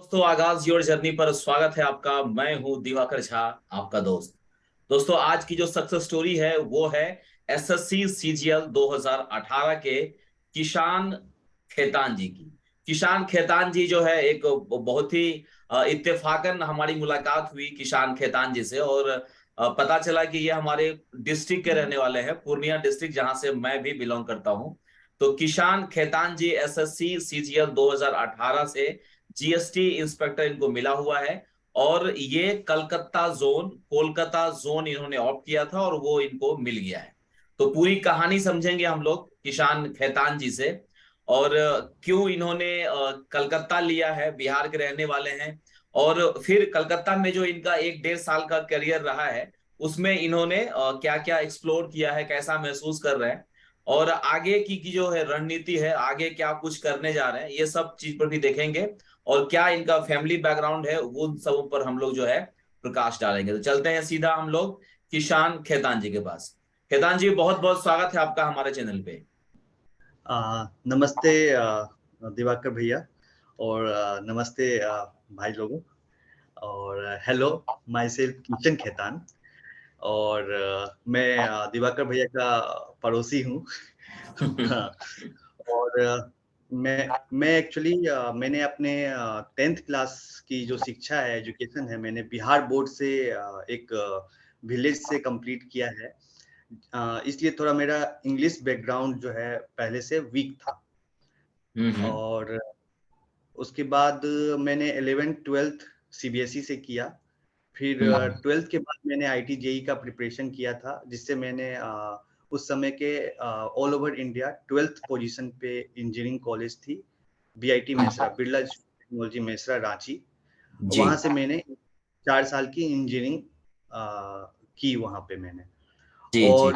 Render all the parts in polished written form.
दोस्तों, आगाज your journey पर स्वागत है आपका। मैं हूं दिवाकर झा, आपका दोस्त। दोस्तों, आज की जो सक्सेस स्टोरी है वो है एसएससी सीजीएल 2018 के किशान खेतान जी की। किशान खेतान जी जो है एक बहुत ही इत्तेफाकन हमारी मुलाकात हुई किशान खेतान जी से, और पता चला कि ये हमारे डिस्ट्रिक्ट के रहने वाले हैं, पूर्णिया डिस्ट्रिक्ट, जहां से मैं भी बिलोंग करता हूं। तो किशान खेतान जी एसएससी सीजीएल 2018 से जीएसटी इंस्पेक्टर इनको मिला हुआ है, और ये कोलकाता जोन इन्होंने ऑप्ट किया था और वो इनको मिल गया है। तो पूरी कहानी समझेंगे हम लोग किशान खेतान जी से, और क्यों इन्होंने कलकत्ता लिया है, बिहार के रहने वाले हैं। और फिर कलकत्ता में जो इनका 1-1.5 साल का करियर रहा है, उसमें इन्होंने क्या क्या एक्सप्लोर किया है, कैसा महसूस कर रहे हैं, और आगे की जो है रणनीति है, आगे क्या कुछ करने जा रहे हैं, ये सब चीज पर भी देखेंगे। और क्या इनका फैमिली बैकग्राउंड है, वो सब पर हम लोग जो है प्रकाश डालेंगे। तो चलते हैं सीधा हम लोग किशान खेतान जी के पास। खेतान जी, बहुत बहुत स्वागत है आपका हमारे चैनल पे। नमस्ते दिवाकर भैया और नमस्ते भाई लोगों और hello my self Kishan Khetan और मैं दिवाकर भैया का पड़ोसी हूँ। हाँ, और मैं एक्चुअली मैंने अपने 10th क्लास की जो शिक्षा है, एजुकेशन है, मैंने बिहार बोर्ड से एक विलेज से कंप्लीट किया है। इसलिए थोड़ा मेरा इंग्लिश बैकग्राउंड जो है पहले से वीक था। हम्म। और उसके बाद मैंने 11th-12th सीबीएसई से किया। फिर हम्म। 12th के बाद मैंने आईटी जेई का प्रिपरेशन किया था, जिससे मैंने उस समय के all over India 12th position पे इंजीनियरिंग कॉलेज थी, बीआईटी मेसरा, बिरला टेक्नोलॉजी मेसरा, रांची। जी वहां से मैंने 4 साल की इंजीनियरिंग की वहां पे मैंने। जी जी। और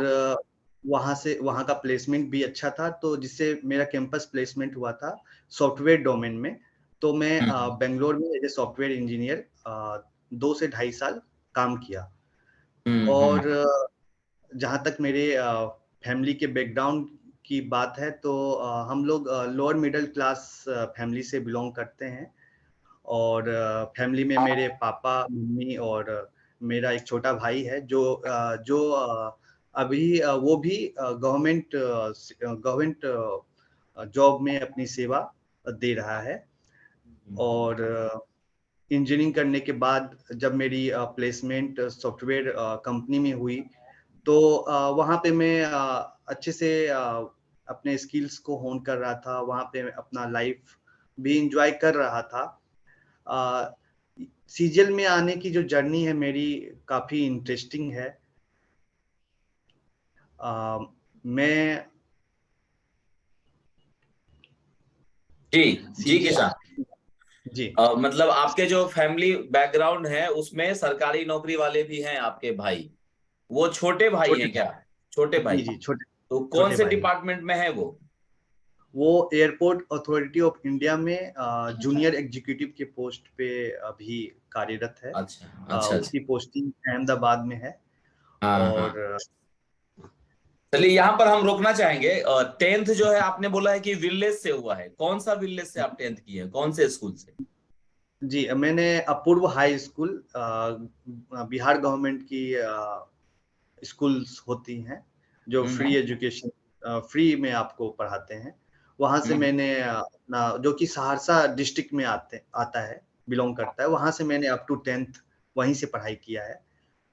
वहाँ का प्लेसमेंट भी अच्छा था, तो जिससे मेरा कैंपस प्लेसमेंट हुआ था सॉफ्टवेयर डोमेन में। तो मैं हम्म। बेंगलोर में एज ए सॉफ्टवेयर इंजीनियर 2 से ढाई साल काम किया। हम्म। और जहाँ तक मेरे फैमिली के बैकग्राउंड की बात है, तो हम लोग लोअर मिडिल क्लास फैमिली से बिलोंग करते हैं। और फैमिली में मेरे पापा, मम्मी और मेरा एक छोटा भाई है जो अभी वो भी गवर्नमेंट जॉब में अपनी सेवा दे रहा है। और इंजीनियरिंग करने के बाद जब मेरी प्लेसमेंट सॉफ्टवेयर कंपनी में हुई, तो वहाँ पे मैं अच्छे से अपने स्किल्स को होन कर रहा था, वहाँ पे अपना लाइफ भी इंजॉय कर रहा था। सीजीएल में आने की जो जर्नी है मेरी, काफी इंटरेस्टिंग है। मैं जी जी सीजीएल किसान। जी मतलब आपके जो फैमिली बैकग्राउंड है उसमें सरकारी नौकरी वाले भी हैं आपके भाई। वो छोटे भाई छोटे हैं क्या? छोटे भाई। जी छोटे तो कौन छोटे से भाई, डिपार्टमेंट में है वो? वो एयरपोर्ट अथॉरिटी ऑफ इंडिया में जूनियर एग्जीक्यूटिव के पोस्ट पे अभी कार्यरत है। अच्छा अच्छा अच्छा। उसकी पोस्टिंग अहमदाबाद में है। हाँ हाँ। और चलिए, यहाँ पर हम रोकना चाहेंगे। 10th जो है आपने बोला है कि विलेज से हुआ है, कौन सा विलेज से आप 10th किए हैं, कौन से स्कूल से? जी, मैंने अपूर्व हाई स्कूल, बिहार गवर्नमेंट की स्कूल्स होती हैं जो फ्री हम्म एजुकेशन, फ्री में आपको पढ़ाते हैं। वहाँ से हम्म। मैंने अपना, जो कि सहरसा डिस्ट्रिक्ट में आता है, बिलोंग करता है, वहाँ से मैंने अप टू 10th वहीं से पढ़ाई किया है।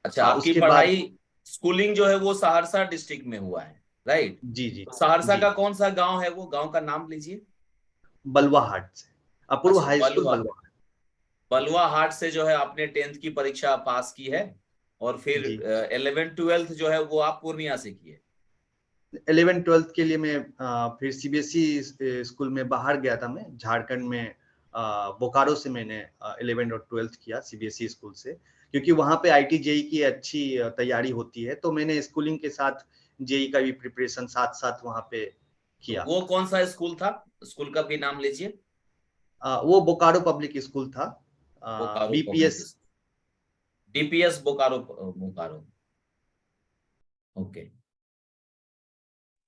अच्छा, आपकी उसके बाद पढ़ाई स्कूलिंग जो है वो सहरसा डिस्ट्रिक्ट में हुआ है, राइट? जी जी तो सहरसा जी का कौन सा गांव है, वो गांव का नाम लीजिए। बलवा हाट से, अपूर्व अच्छा, हाई स्कूल बलुआ। बलवा हाट। बलुआ हाट से जो है आपने 10th की परीक्षा पास की है, और फिर जी 11th 12th जो है वो आप पूर्णिया से किए। 11th-12th के लिए मैं फिर सीबीएसई स्कूल में बाहर गया था, मैं झारखंड में बोकारो से मैंने 11th और 12th किया सीबीएसई स्कूल से, क्योंकि वहाँ पे आईटी जेई की अच्छी तैयारी होती है, तो मैंने स्कूलिंग के साथ जेई का भी प्रिपरेशन साथ साथ वहाँ पे तो किया। वो कौन सा स्कूल था? स्कूल का भी नाम लीजिए। वो बोकारो पब्लिक स्कूल था, Bokaro public BPS. School, DPS Bokaro. Bokaro. Okay.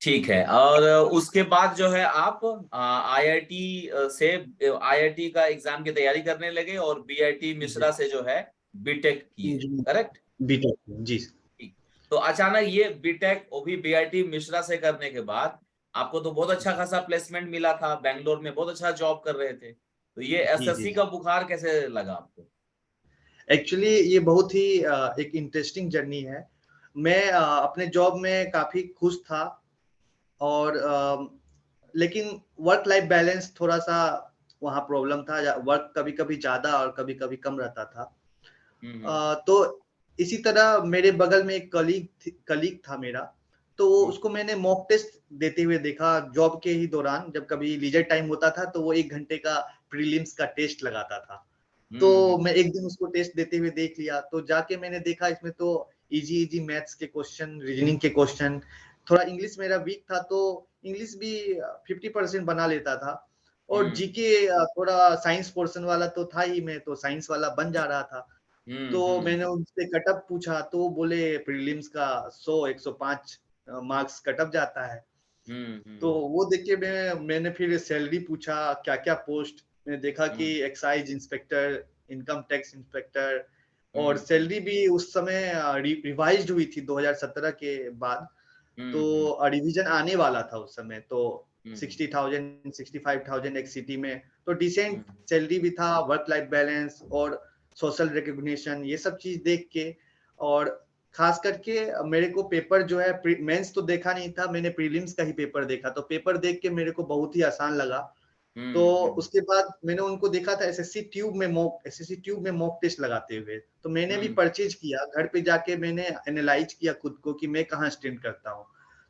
ठीक है। और उसके बाद जो है आप आईआईटी से आईआईटी का एग्जाम की तैयारी करने लगे और बीआईटी जी मिश्रा से जो है बीटेक किए, जी। करेक्ट? बीटेक जी। ठीक। तो अचानक ये बीटेक वो भी बीआईटी मिश्रा से करने के बाद आपको तो बहुत अच्छा खासा प्लेसमेंट मिला था, बैंगलोर में बहुत अच्छा जॉब कर रहे थे, तो ये जी एसएससी जी। का बुखार कैसे लगा आपको? एक्चुअली ये बहुत ही एक इंटरेस्टिंग जर्नी है। मैं अपने जॉब में काफी खुश था, और लेकिन वर्क लाइफ बैलेंस थोड़ा सा वहाँ प्रॉब्लम था। वर्क कभी कभी ज्यादा और कभी कभी कम रहता था। हम्म तो इसी तरह मेरे बगल में एक कलीग था मेरा। तो हम्म उसको मैंने मॉक टेस्ट देते हुए देखा जॉब के ही दौरान। जब कभी लीजर टाइम होता था तो वो 1 घंटे का प्रीलिम्स का टेस्ट लगाता था। तो हम्म मैं एक दिन उसको टेस्ट देते हुए देख लिया, तो जाके मैंने देखा इसमें तो इजी इजी मैथ्स के क्वेश्चन, रीजनिंग के क्वेश्चन, थोड़ा इंग्लिश मेरा वीक था तो इंग्लिश भी 50% बना लेता था, और हम्म जीके थोड़ा साइंस पोर्शन वाला तो था ही, मैं तो साइंस वाला बन जा रहा था। तो हम्म मैंने उनसे कटअप पूछा तो बोले प्रीलिम्स का 100-105 मार्क्स कटअप जाता है। तो हम्म वो देख के मैंने फिर सैलरी पूछा, क्या क्या पोस्ट। मैंने देखा कि hmm excise inspector, income tax inspector, और हम्म सैलरी भी उस समय रिवाइज हुई थी 2017 के बाद। हम्म हम्म तो रिवीजन आने वाला था उस समय, तो हम्म 60,000 65,000 एक सिटी में, तो डिसेंट हम्म सैलरी भी था, वर्क लाइफ बैलेंस और सोशल रिकग्निशन, ये सब चीज देख के। और खास करके मेरे को पेपर जो है, मेंस तो देखा नहीं था मैंने, प्रीलिम्स का ही पेपर देखा, तो पेपर देख के मेरे को बहुत ही आसान लगा। तो हम्म उसके बाद मैंने उनको देखा था एसएससी ट्यूब में मॉक टेस्ट लगाते हुए, तो मैंने भी हम्म परचेज किया, घर पे जाके मैंने एनालाइज किया खुद को कि मैं कहाँ स्टैंड करता हूँ।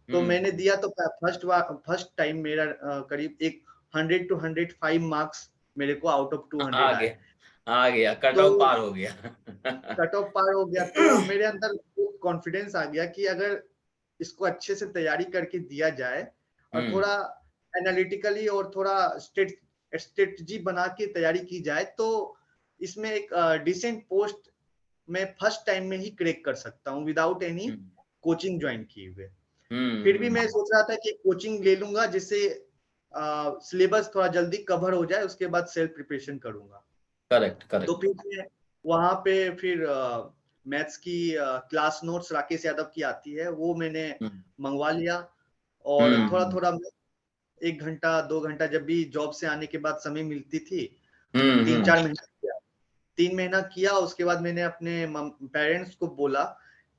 तो मैंने हम्म। दिया तो फर्स्ट टाइम मेरा करीब एक 100 to 105 मार्क्स मेरे को आउट ऑफ 200 आ आए। गया, आ गया, कट तो ऑफ पार हो गया। कट ऑफ पार हो गया, तो मेरे अंदर कॉन्फिडेंस आ गया कि अगर इसको अच्छे से तैयारी करके दिया जाए, और हम्म थोड़ा एनालिटिकली और थोड़ा स्ट्रेटजी बना के तैयारी की जाए, तो इसमें एक डिसेंट पोस्ट मैं फर्स्ट टाइम में ही क्रैक कर सकता हूँ without any hmm coaching join किए हुए। फिर भी मैं हम्म। सोच रहा था कि कोचिंग ले लूंगा जिससे सिलेबस थोड़ा जल्दी कवर हो जाए, उसके बाद सेल्फ प्रिपरेशन करूंगा। करेक्ट तो करेक्ट। फिर मैं वहां पे फिर मैथ्स की क्लास नोट्स राकेश यादव की आती है, वो मैंने हम्म मंगवा लिया। और थोड़ा हम्म थोड़ा 1 घंटा 2 घंटा जब भी जॉब से आने के बाद समय मिलती थी, तीन हम्म चार महीना किया 3 महीना किया। उसके बाद मैंने अपने पेरेंट्स को बोला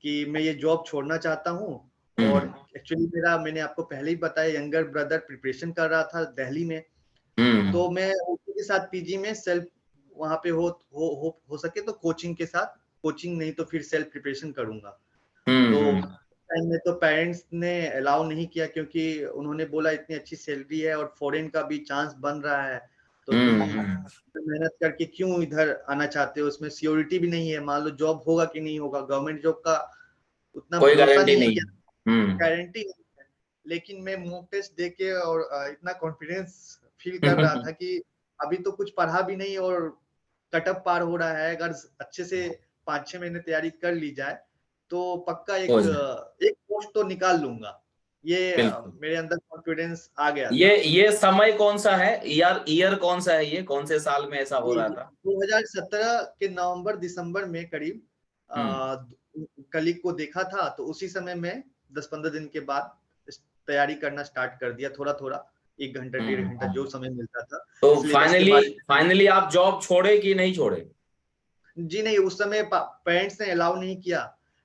कि मैं ये जॉब छोड़ना चाहता हूँ। और हम्म एक्चुअली मैंने आपको पहले ही बताया, यंगर ब्रदर प्रिपरेशन कर रहा था दिल्ली में। हम्म तो मैं उसी के साथ पीजी में सेल्फ वहां पे हो सके तो कोचिंग के साथ, कोचिंग नहीं तो फिर सेल्फ प्रिपरेशन करूंगा। तो हम्म टाइम में तो पेरेंट्स ने अलाउ नहीं किया, क्योंकि उन्होंने बोला इतनी अच्छी सैलरी है और फॉरेन का भी चांस बन रहा है, तो तुम हम्म। मेहनत करके क्यों इधर आना चाहते हो, उसमें सियोरिटी भी नहीं है, मान लो जॉब होगा कि नहीं होगा, गवर्नमेंट जॉब का उतना कोई भरोसा गारंटी नहीं नहीं है, है। गारंटी नहीं है। लेकिन मैं मॉक टेस्ट दे के और इतना कॉन्फिडेंस फील कर रहा था कि अभी तो कुछ पढ़ा भी नहीं और कटअप पार हो रहा है, अगर अच्छे से 5-6 महीने तैयारी कर ली जाए तो पक्का हो एक जाए। एक पोस्ट तो निकाल लूंगा। ये बिल्कुल। मेरे अंदर कॉन्फिडेंस आ गया था। ये समय कौन सा है, ईयर ईयर कौन सा है, ये कौन से साल में ऐसा हो जी रहा जी, था? 2017 के नवंबर दिसंबर में करीब हम्म कलीग को देखा था, तो उसी समय में 10-15 दिन के बाद तैयारी करना स्टार्ट कर दिया, थोड़ा थोड़ा 1 घंटा 1.5 घंटा जो हम्म। समय मिलता था तो सिलेबस के फाइनली बारे में। फाइनली आप जॉब छोड़े कि नहीं छोड़े? जी नहीं, उस समय पेरेंट्स ने अलाउ नहीं किया।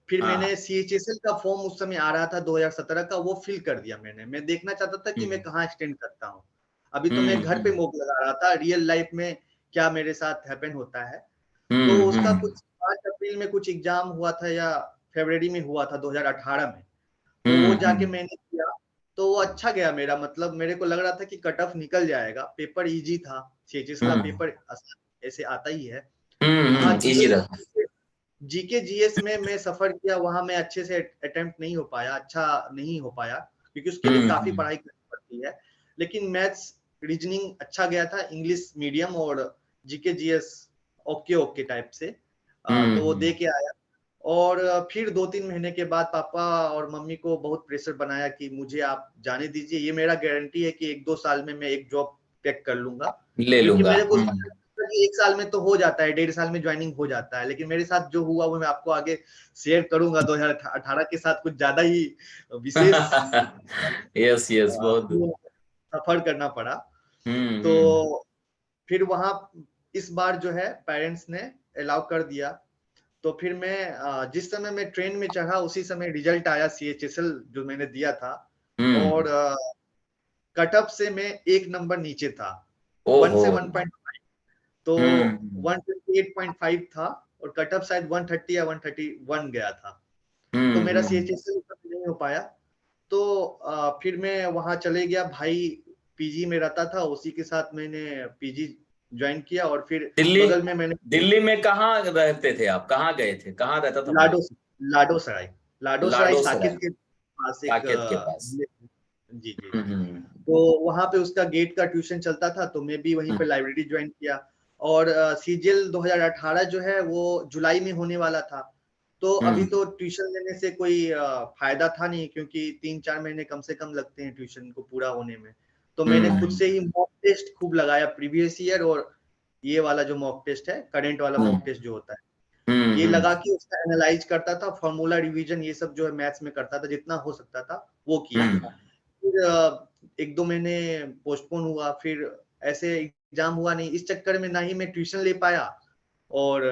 फिर मैंने हाँ। सीएचएसएल का फॉर्म उस समय आ रहा था 2017 का, वो फिल कर दिया मैंने। मैं देखना चाहता था कि मैं हम्म कहाँ स्टैंड करता हूँ। अभी तो मैं घर पे हम्म मोक लगा रहा था, रियल लाइफ में क्या मेरे साथ हैपन होता है। तो उसका हम्म कुछ 5 अप्रैल में कुछ एग्जाम हुआ था, या फरवरी में हुआ था 2018 में। तो वो जाके हम्म मैंने किया, तो वो अच्छा गया मेरा, मतलब मेरे को लग रहा था कि कट ऑफ निकल जाएगा, पेपर इजी था, सीएचएस का हम्म पेपर ऐसे आता ही है। हाँ, इजी रहा। जीके जीएस में मैं सफर किया, वहां मैं अच्छे से अटेम्प्ट नहीं हो पाया, अच्छा नहीं हो पाया, क्योंकि उसके लिए काफी हम्म पढ़ाई करनी पड़ती है। लेकिन मैथ्स रीजनिंग अच्छा गया था, इंग्लिश मीडियम और GK GS okay okay type से। तो वो दे हम्म के आया। और फिर 2-3 महीने के बाद पापा और मम्मी को बहुत प्रेशर बनाया कि मुझे आप जाने दीजिए, ये मेरा गारंटी है कि 1-2 साल में मैं एक जॉब क्रैक कर लूंगा। ले क्योंकि लूंगा। मेरे को कि 1 साल में तो हो जाता है, 1.5 साल में ज्वाइनिंग हो जाता है, लेकिन मेरे साथ जो हुआ वो मैं आपको आगे शेयर करूंगा। 2018 के साथ कुछ ज्यादा ही विशेष यस यस, बहुत। सफर करना पड़ा। तो हम्म। फिर वहां इस बार जो है पेरेंट्स ने अलाउ कर दिया। तो फिर मैं जिस समय मैं ट्रेन में चढ़ा उसी समय रिजल्ट आया CHSL जो मैंने दिया था। हम्म। और कट ऑफ से मैं 1 नंबर नीचे था, 1 ओहो। से 1.5। तो हम्म 128.5 था और कट ऑफ शायद 130 या 131 गया था। तो मेरा हम्म। CHSL नहीं हो पाया। तो फिर मैं वहां चले गया, भाई पीजी में रहता था, उसी के साथ मैंने पीजी ज्वाइन किया। और फिर दिल्ली, बगल में मैंने दिल्ली में कहाँ रहते थे आप? कहाँ गए थे? कहाँ रहता था भाई? लाडो लाडो सराय, लाडो सराय लाडो साकेत सराय, के पास एक साकेत के पास। जी जी। हम्म। तो वहां पे उसका गेट का ट्यूशन चलता था, तो मैं भी वहीं पे लाइब्रेरी ज्वाइन किया। और CGL 2018 जो है वो जुलाई में होने वाला था। तो अभी हम्म तो ट्यूशन लेने से कोई फायदा था नहीं, क्योंकि 3-4 महीने कम से कम लगते हैं ट्यूशन को पूरा होने में। तो मैंने खुद हम्म से ही मॉक टेस्ट खूब लगाया, प्रीवियस ईयर और ये वाला जो मॉक टेस्ट है, करंट वाला हम्म मॉक टेस्ट जो होता है, ये हम्म लगा के उसका एनालाइज करता था, फॉर्मूला रिवीजन ये सब जो है मैथ्स में करता था, जितना हो सकता था वो किया। हम्म फिर 1-2 महीने पोस्टपोन हुआ, फिर ऐसे एग्जाम हुआ नहीं, इस चक्कर में ना ही मैं ट्यूशन ले पाया और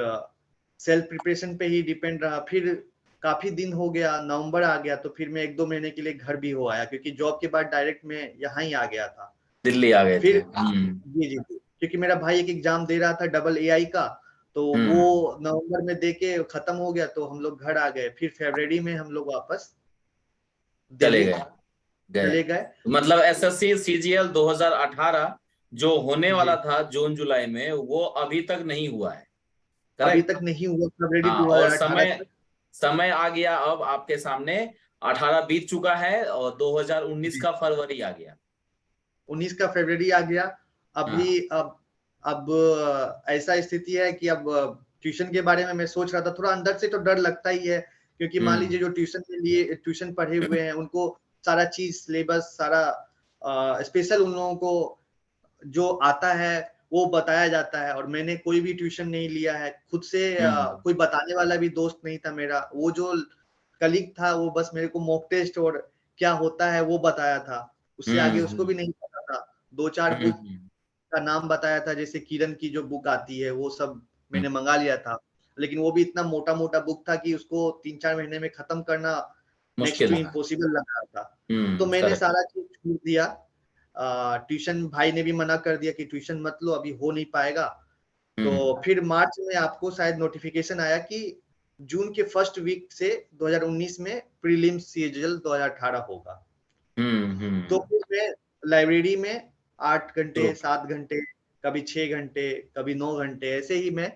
सेल्फ प्रिपरेशन पे ही डिपेंड रहा। फिर काफी दिन हो गया, नवंबर आ गया, तो फिर मैं 1-2 महीने के लिए घर भी हो आया, क्योंकि जॉब के बाद डायरेक्ट मैं यहाँ ही आ गया था। दिल्ली आ गए थे। फिर जी जी जी, क्योंकि मेरा भाई एक एग्जाम दे रहा था डबल AI का, तो वो हम्म। नवंबर में दे के खत्म हो गया, तो हम लोग घर आ गए। फिर फरवरी में हम लोग वापस चले दिल्ली गए, गए। चले गए। मतलब SSC CGL 2018 जो होने वाला जी, था जून जुलाई में, वो अभी तक नहीं हुआ है, अभी करेक्ट? तक नहीं हुआ, फरवरी हाँ, और 2018 समय, तक। समय आ गया अब आपके सामने। 18 बीत चुका है और 2019 जी, का फरवरी आ गया। 19 का फरवरी आ गया। हाँ। अभी अब ऐसा स्थिति है कि अब ट्यूशन के बारे में मैं सोच रहा था, थोड़ा अंदर से तो डर लगता ही है, क्योंकि मान हम्म लीजिए जो ट्यूशन के लिए ट्यूशन पढ़े हुए हैं उनको सारा चीज सिलेबस सारा स्पेशल उन लोगों को जो आता है वो बताया जाता है, और मैंने कोई भी ट्यूशन नहीं लिया है खुद से। हम्म कोई बताने वाला भी दोस्त नहीं था मेरा, वो जो कलीग था वो बस मेरे को मॉक टेस्ट और क्या होता है वो बताया था, उससे आगे उसको हम्म भी नहीं पता था। 2-4 बुक हम्म का नाम बताया था, जैसे किरण की जो बुक आती है वो सब हम्म। मैंने मंगा लिया था, लेकिन वो भी इतना मोटा मोटा बुक था कि उसको 3-4 महीने में खत्म करना नेक्स्ट टू मुश्किल था। इम्पॉसिबल लग रहा था। तो मैंने करेक्ट। सारा चीज छोड़ दिया। ट्यूशन भाई ने भी मना कर दिया कि ट्यूशन मत लो, अभी हो नहीं पाएगा। तो हम्म फिर मार्च में आपको शायद नोटिफिकेशन आया कि जून के फर्स्ट वीक से 2019 में प्रीलिम्स CGL 2018 होगा। तो हम्म। फिर मैं लाइब्रेरी में 8 तो घंटे 7 घंटे, कभी 6 घंटे, कभी 9 घंटे, ऐसे ही मैं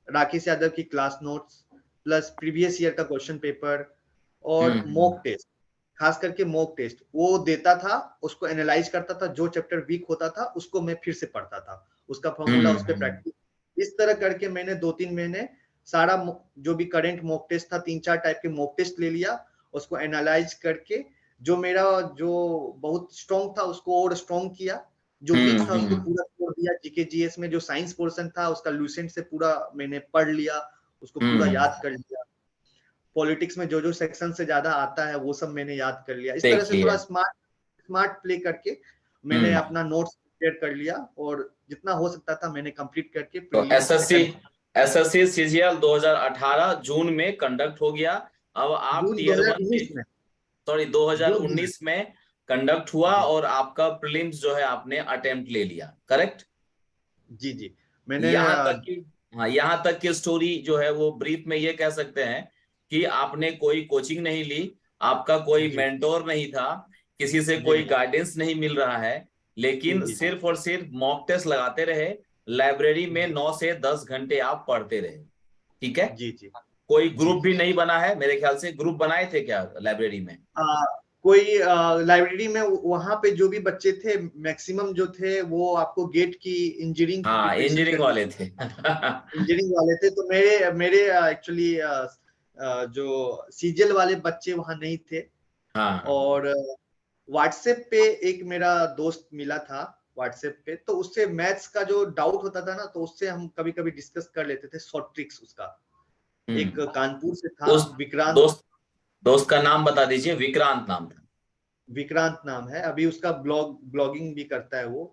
राकेश यादव की class notes plus previous year का क्वेश्चन पेपर और हम्म मॉक टेस्ट, खास करके मॉक टेस्ट वो देता था, उसको एनालाइज करता था, जो चैप्टर वीक होता था उसको मैं फिर से पढ़ता था, उसका फॉर्मूला उस पर हम्म प्रैक्टिस। इस तरह करके मैंने 2-3 महीने सारा जो भी करंट मॉक टेस्ट था, 3-4 टाइप के मॉक टेस्ट ले लिया, उसको एनालाइज करके जो मेरा जो बहुत स्ट्रॉन्ग था उसको और स्ट्रॉन्ग किया, जो वीक था उसको हम्म पूरा छोड़ दिया। जीके जीएस में जो साइंस पोर्शन था उसका लूसेंट से पूरा मैंने पढ़ लिया, उसको पूरा हम्म। याद कर लिया। पॉलिटिक्स में जो जो सेक्शन से ज्यादा आता है वो सब मैंने याद कर लिया। इस तरह देख से लिया। थोड़ा स्मार्ट स्मार्ट प्ले करके मैंने हम्म। अपना नोट्स प्रिपेयर कर लिया, और जितना हो सकता था मैंने कंप्लीट करके तो prelims SSC, attempt. SSC CGL 2018 जून में कंडक्ट हो गया। अब आप जून टीयर वन के, 2019 में, सॉरी जून जुलाई 2019 में कंडक्ट हुआ जी और आपका प्रीलिम्स जो है आपने अटेम्प्ट ले लिया, करेक्ट? जी जी। मैंने यहाँ तक की, हाँ, यहाँ तक की स्टोरी जो है वो ब्रीफ में ये कह सकते हैं कि आपने कोई कोचिंग नहीं ली, आपका कोई जी मेंटोर नहीं था, किसी से जी कोई गाइडेंस नहीं मिल रहा है, जी लेकिन जी जी सिर्फ और सिर्फ मॉक टेस्ट लगाते रहे, लाइब्रेरी में जी 9 से 10 घंटे आप पढ़ते रहे, ठीक है? जी जी कोई जी ग्रुप भी नहीं बना है मेरे ख्याल से, ग्रुप बनाए थे क्या लाइब्रेरी में? कोई लाइब्रेरी में वहां पे जो भी बच्चे थे मैक्सिमम जो थे वो आपको गेट की इंजीनियरिंग की हाँ, प्रिपरेशन इंजीनियरिंग करनी, वाले थे। इंजीनियरिंग वाले थे। तो मेरे मेरे एक्चुअली जो सीजीएल वाले बच्चे वहां नहीं थे। हाँ। और व्हाट्सएप पे एक मेरा दोस्त मिला था व्हाट्सएप पे, तो उससे मैथ्स का जो डाउट होता था ना, तो उससे हम कभी कभी डिस्कस कर लेते थे शॉर्ट ट्रिक्स उसका। एक हम्म। कानपुर से था, उस विक्रांत। दोस्त दोस्त का नाम बता दीजिए। विक्रांत नाम था। विक्रांत नाम है, अभी उसका ब्लॉगिंग भी करता है वो,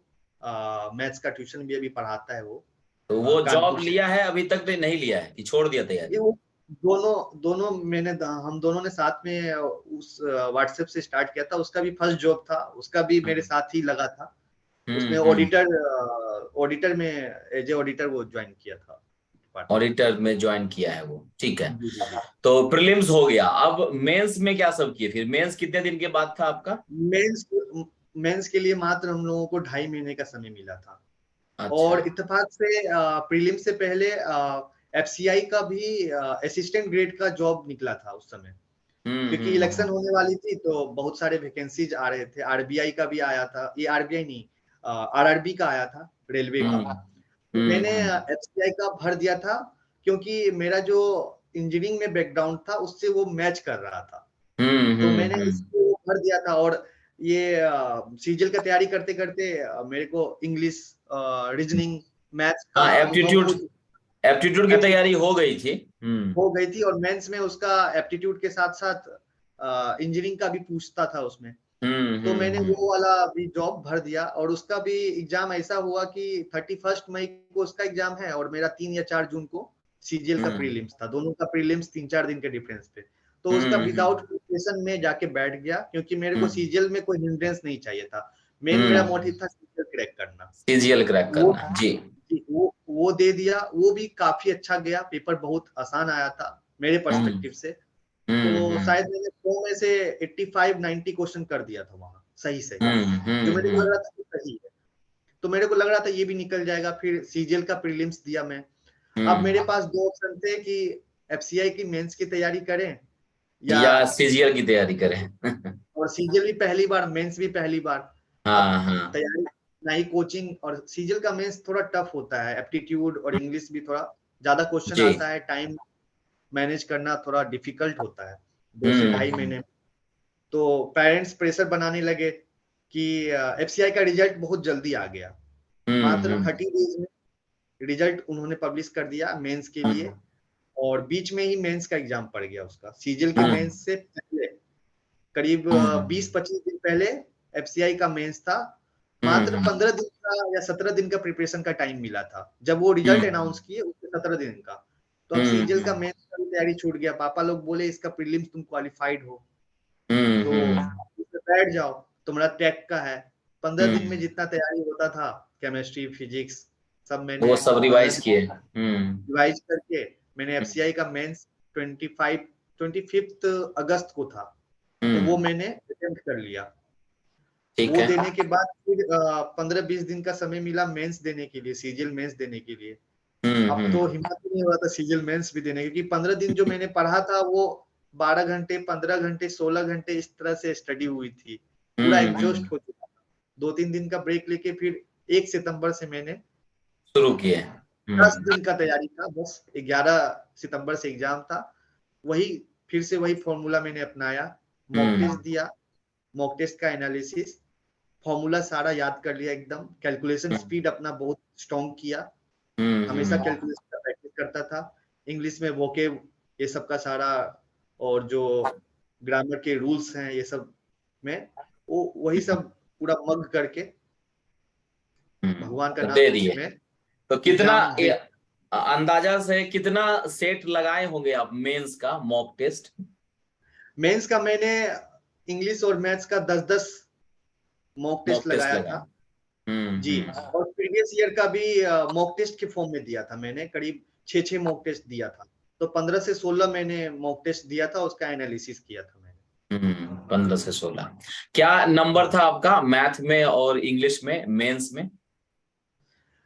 मैथ्स का ट्यूशन भी अभी पढ़ाता है वो, तो वो जॉब कानपुर से। लिया है अभी तक तो नहीं लिया है कि छोड़ दिया ये तैयारी? वो दोनों दोनों हम दोनों ने साथ में उस व्हाट्सएप से स्टार्ट किया था। उसका भी फर्स्ट जॉब था, उसका भी मेरे साथ ही लगा था। उसने हम्म। ऑडिटर में एज ए ऑडिटर वो ज्वाइन किया था डिपार्टमेंट। ऑडिटर में ज्वाइन किया है वो, ठीक है। जी जी जी। तो प्रीलिम्स हो गया, अब मेंस में क्या सब किए? फिर मेंस कितने दिन के बाद था आपका? मेंस मेंस के लिए मात्र हम लोगों को 2.5 महीने का समय मिला था। अच्छा। और इत्तेफाक से प्रीलिम से पहले एफसीआई का भी असिस्टेंट ग्रेड का जॉब निकला था उस समय, क्योंकि इलेक्शन होने वाली थी तो बहुत सारे वैकेंसीज आ रहे थे। आरबीआई का भी आया था, ये आरबीआई नहीं, आरआरबी का आया था, रेलवे का। हम्म। तो मैंने हम्म। एफसीआई का भर दिया था, क्योंकि मेरा जो इंजीनियरिंग में बैकग्राउंड था उससे वो मैच कर रहा था। तो मैंने हम्म। इसको भर दिया था। और ये सीजीएल का तैयारी करते करते मेरे को इंग्लिश, रीजनिंग, मैथ्स का हाँ, अनुभव एप्टीट्यूड हो एप्टीट्यूड की तैयारी हो गई थी। हम्म। हो गई थी। और मेंस में उसका एप्टीट्यूड के साथ साथ इंजीनियरिंग का भी पूछता था उसमें। तो मैंने वो वाला भी जॉब भर दिया। और उसका भी एग्जाम ऐसा हुआ कि 31 मई को उसका एग्जाम है और मेरा 3 या 4 जून को सीजीएल का हम्म। प्रीलिम्स था। दोनों का प्रीलिम्स 3-4 दिन के डिफरेंस पे। तो उसका विदाउट हम्म। प्रिपरेशन में जाके बैठ गया, क्योंकि मेरे को हम्म। सीजीएल में कोई हिंड्रेंस नहीं चाहिए था। मेन मेरा हम्म। मोटिव था सीजीएल क्रैक करना। सीजीएल क्रैक वो करना, जी। वो दे दिया। वो भी काफी अच्छा गया, पेपर बहुत आसान आया था मेरे हम्म। पर्सपेक्टिव से। तो शायद मैंने 100 में से 85-90 क्वेश्चन कर दिया था वहां, सही सही, जो मेरे को लग रहा था कि सही है। तो मेरे को लग रहा था ये भी निकल जाएगा। फिर सीजीएल का प्रीलिम्स दिया मैं। अब मेरे हम्म। पास दो ऑप्शन थे कि एफसीआई की मेंस की तैयारी करें या, या सीजीएल की तैयारी करें। और सीजीएल भी पहली बार, मेंस भी पहली बार। अब हाँ हाँ। तैयारी, ना ही कोचिंग, और सीजीएल का मेंस थोड़ा टफ होता है, एप्टीट्यूड और इंग्लिश भी थोड़ा ज्यादा क्वेश्चन जी। आता है, टाइम मैनेज करना थोड़ा डिफिकल्ट होता है 2 से ढाई महीने। हम्म। तो पेरेंट्स प्रेशर बनाने लगे कि एफसीआई का रिजल्ट बहुत जल्दी आ गया। मात्र हम्म। 30 डेज में रिजल्ट उन्होंने पब्लिश कर दिया मेंस के लिए। और बीच में ही मेंस का एग्जाम पड़ गया उसका, सीजीएल के हम्म। मेंस से पहले करीब हम्म। 20-25 दिन पहले एफसीआई का मेंस था। मात्र हम्म। 15 दिन का या 17 दिन का प्रिपरेशन का टाइम मिला था जब वो रिजल्ट हम्म। अनाउंस किए, उसके 17 दिन का। तो अब सीजीएल का हम्म। मेंस का भी तैयारी छूट गया। पापा लोग बोले इसका प्रीलिम्स तुम क्वालिफाइड हो तो हम्म। इसमें बैठ जाओ, तुम्हारा टेक का है। 15 दिन में हम्म। जितना तैयारी होता था, केमिस्ट्री, फिजिक्स, सब मैंने वो सब 15 रिवाइज दिन किए। हम्म। रिवाइज करके मैंने एफसीआई का मेंस 25 अगस्त को था, तो वो हम्म। मैंने अटेम्प्ट कर लिया। ठीक वो है। देने के बाद फिर 15-20 दिन का समय मिला मेंस देने के लिए, सीजीएल मेंस देने के लिए। अब तो हम्म। हिम्मत ही नहीं हो रहा था सीजीएल मेंस भी देने की, क्योंकि 15 दिन जो मैंने पढ़ा था वो 12 घंटे, 15 घंटे, 16 घंटे इस तरह से स्टडी हुई थी। पूरा एग्जॉस्ट हो चुका था। 2-3 दिन का ब्रेक लेके फिर 1 सितंबर से मैंने शुरू किए। 10 दिन का तैयारी था। बस 11 सितंबर से एग्जाम था। वही फिर से वही फॉर्मूला मैंने अपनाया, मॉक टेस्ट हम्म। दिया, मॉक टेस्ट का एनालिसिस, फॉर्मूला सारा याद कर लिया एकदम। कैलकुलेशन स्पीड अपना बहुत स्ट्रॉन्ग किया, हमेशा कैलकुलेशन का प्रैक्टिस करता था। इंग्लिश में वोकेब, ये सब का सारा, और जो ग्रामर के रूल्स हैं ये सब में, वो वही सब पूरा मग करके भगवान का तो नाम दे लेके दिए। मैं तो कितना एग्जाम दे। अंदाजा से कितना सेट लगाए होंगे आप मेंस का मॉक टेस्ट? मेंस का मैंने इंग्लिश और मैथ्स का 10-10 मॉक टेस्ट मॉक टेस्ट लगाया लगाए। था। जी। और प्रीवियस ईयर का भी मॉक टेस्ट के फॉर्म में दिया था मैंने, करीब 6-6 मॉक टेस्ट दिया था। तो 15 से 16 मैंने मॉक टेस्ट दिया था, उसका एनालिसिस किया था मैंने। 15 से 16। क्या नंबर था आपका मैथ में और इंग्लिश में मेंस में?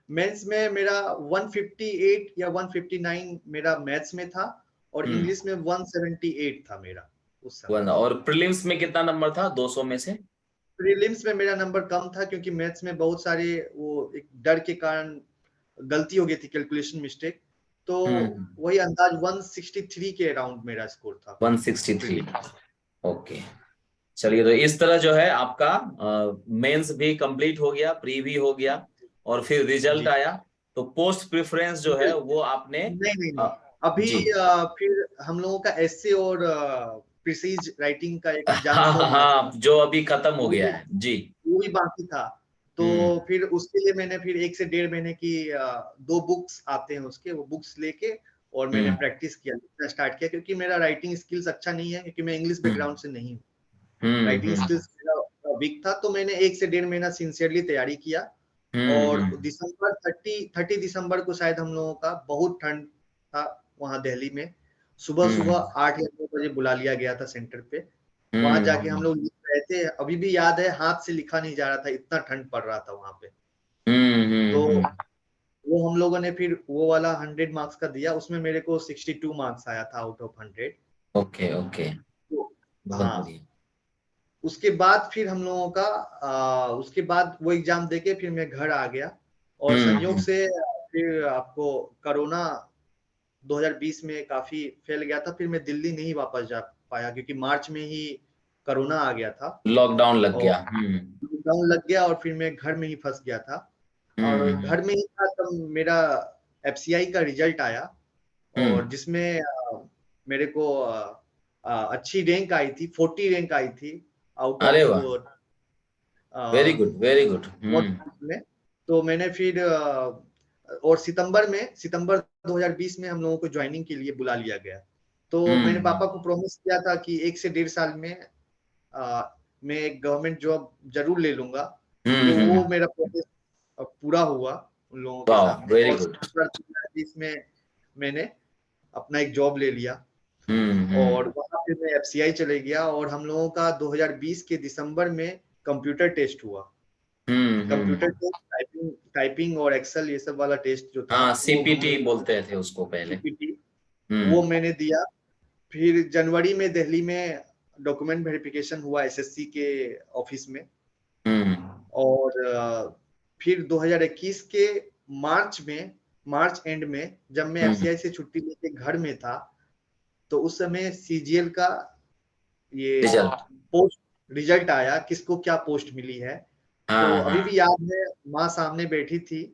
मेंस में मेरा 158 या 159 मेरा मैथ्स में था, और हम्म। इंग्लिश में 178 था मेरा। उस समय। और प्रीलिम्स में कितना नंबर था 200 में से? प्रीलिम्स में मेरा नंबर कम था क्योंकि मैथ्स में बहुत सारे वो एक डर के कारण गलती हो गई थी, कैलकुलेशन मिस्टेक। तो हम्म। वही अंदाज 163 के अराउंड मेरा स्कोर था 163। प्रीलिम्स। ओके। चलिए, तो इस तरह जो है आपका मेंस भी कंप्लीट हो गया, प्री भी हो गया, और फिर रिजल्ट जी। आया। तो पोस्ट प्रेफरेंस जो है वो आपने नहीं नहीं नहीं, अ, अभी जी। फिर हम लोगों का एसए और प्रिसीज राइटिंग का एक एग्जाम हाँ हाँ 100 मिनट हाँ, जो अभी खत्म हो वो गया भी है जी। वो भी बाकी था। तो हम्म फिर उसके लिए मैंने फिर 1 से 1.5 महीने की 2 बुक्स आते हैं उसके, वो बुक्स लेके और मैंने हम्म प्रैक्टिस किया, लिखना स्टार्ट किया, क्योंकि मेरा राइटिंग स्किल्स अच्छा नहीं है, क्योंकि मैं इंग्लिश हम्म बैकग्राउंड से नहीं हूँ। राइटिंग हम्म स्किल्स मेरा वीक था। तो मैंने 1 से 1.5 महीना सिंसियरली तैयारी किया। और हम्म। दिसंबर 30 दिसंबर को शायद हम लोगों का बहुत ठंड था वहां दिल्ली में। सुबह हम्म सुबह 8 या 9 बजे बुला लिया गया था सेंटर पे। वहां जाके हम हम्म लोग लिख रहे थे, अभी भी याद है, हाथ से लिखा नहीं जा रहा था, इतना ठंड पड़ रहा था वहां पे। तो हम्म। वो हम लोगों ने फिर वो वाला 100 मार्क्स का दिया, उसमें मेरे को 62 मार्क्स आया था आउट ऑफ 100। ओके ओके, तो बहुत हाँ, बढ़िया। उसके बाद फिर हम लोगों का उसके बाद वो एग्जाम देके फिर मैं घर आ गया। और संयोग हम्म। से फिर आपको कोरोना 2020 में काफी फैल गया था, फिर मैं दिल्ली नहीं वापस जा पाया, क्योंकि मार्च में ही कोरोना आ गया था। लॉकडाउन लग और गया। लॉकडाउन लग गया और फिर मैं घर में ही फंस गया था। और हम्म घर में ही था तब मेरा एफसीआई का रिजल्ट आया, और हम्म। जिसमें मेरे को अच्छी रैंक आई थी, 40 रैंक आई थी आउट अरे ऑफ वाह, वेरी गुड वेरी गुड। में। तो मैंने फिर और सितंबर 2020 में हम लोगों को ज्वाइनिंग के लिए बुला लिया गया। तो मैंने हम्म पापा को प्रॉमिस किया था कि 1 से 1.5 साल में मैं एक गवर्नमेंट जॉब जरूर ले लूंगा। तो वो हम्म। मेरा प्रोसेस पूरा हुआ उन लोगों के वाह, सामने, वेरी और गुड। सितंबर 2020 में मैंने अपना एक जॉब ले लिया। और हम्म। वहां पे मैं एफसीआई चले गया, और हम लोगों का 2020 के दिसंबर में कंप्यूटर टेस्ट हुआ। कंप्यूटर हम्म। टेस्ट, टाइपिंग टाइपिंग और एक्सेल ये सब वाला टेस्ट जो था, हाँ, वो हम सीपीटी लोग बोलते थे उसको पहले। सीपीटी, वो हम्म मैंने दिया। फिर जनवरी में दिल्ली में डॉक्यूमेंट वेरिफिकेशन हुआ एसएससी के ऑफिस में। हम्म और फिर 2021 के मार्च में, मार्च एंड में, जब मैं हम्म। एफसीआई से छुट्टी लेके घर में था, तो उस समय सीजीएल का ये रिजल्ट। पोस्ट रिजल्ट आया, किसको क्या पोस्ट मिली है। तो हाँ अभी हाँ। भी याद है, माँ सामने बैठी थी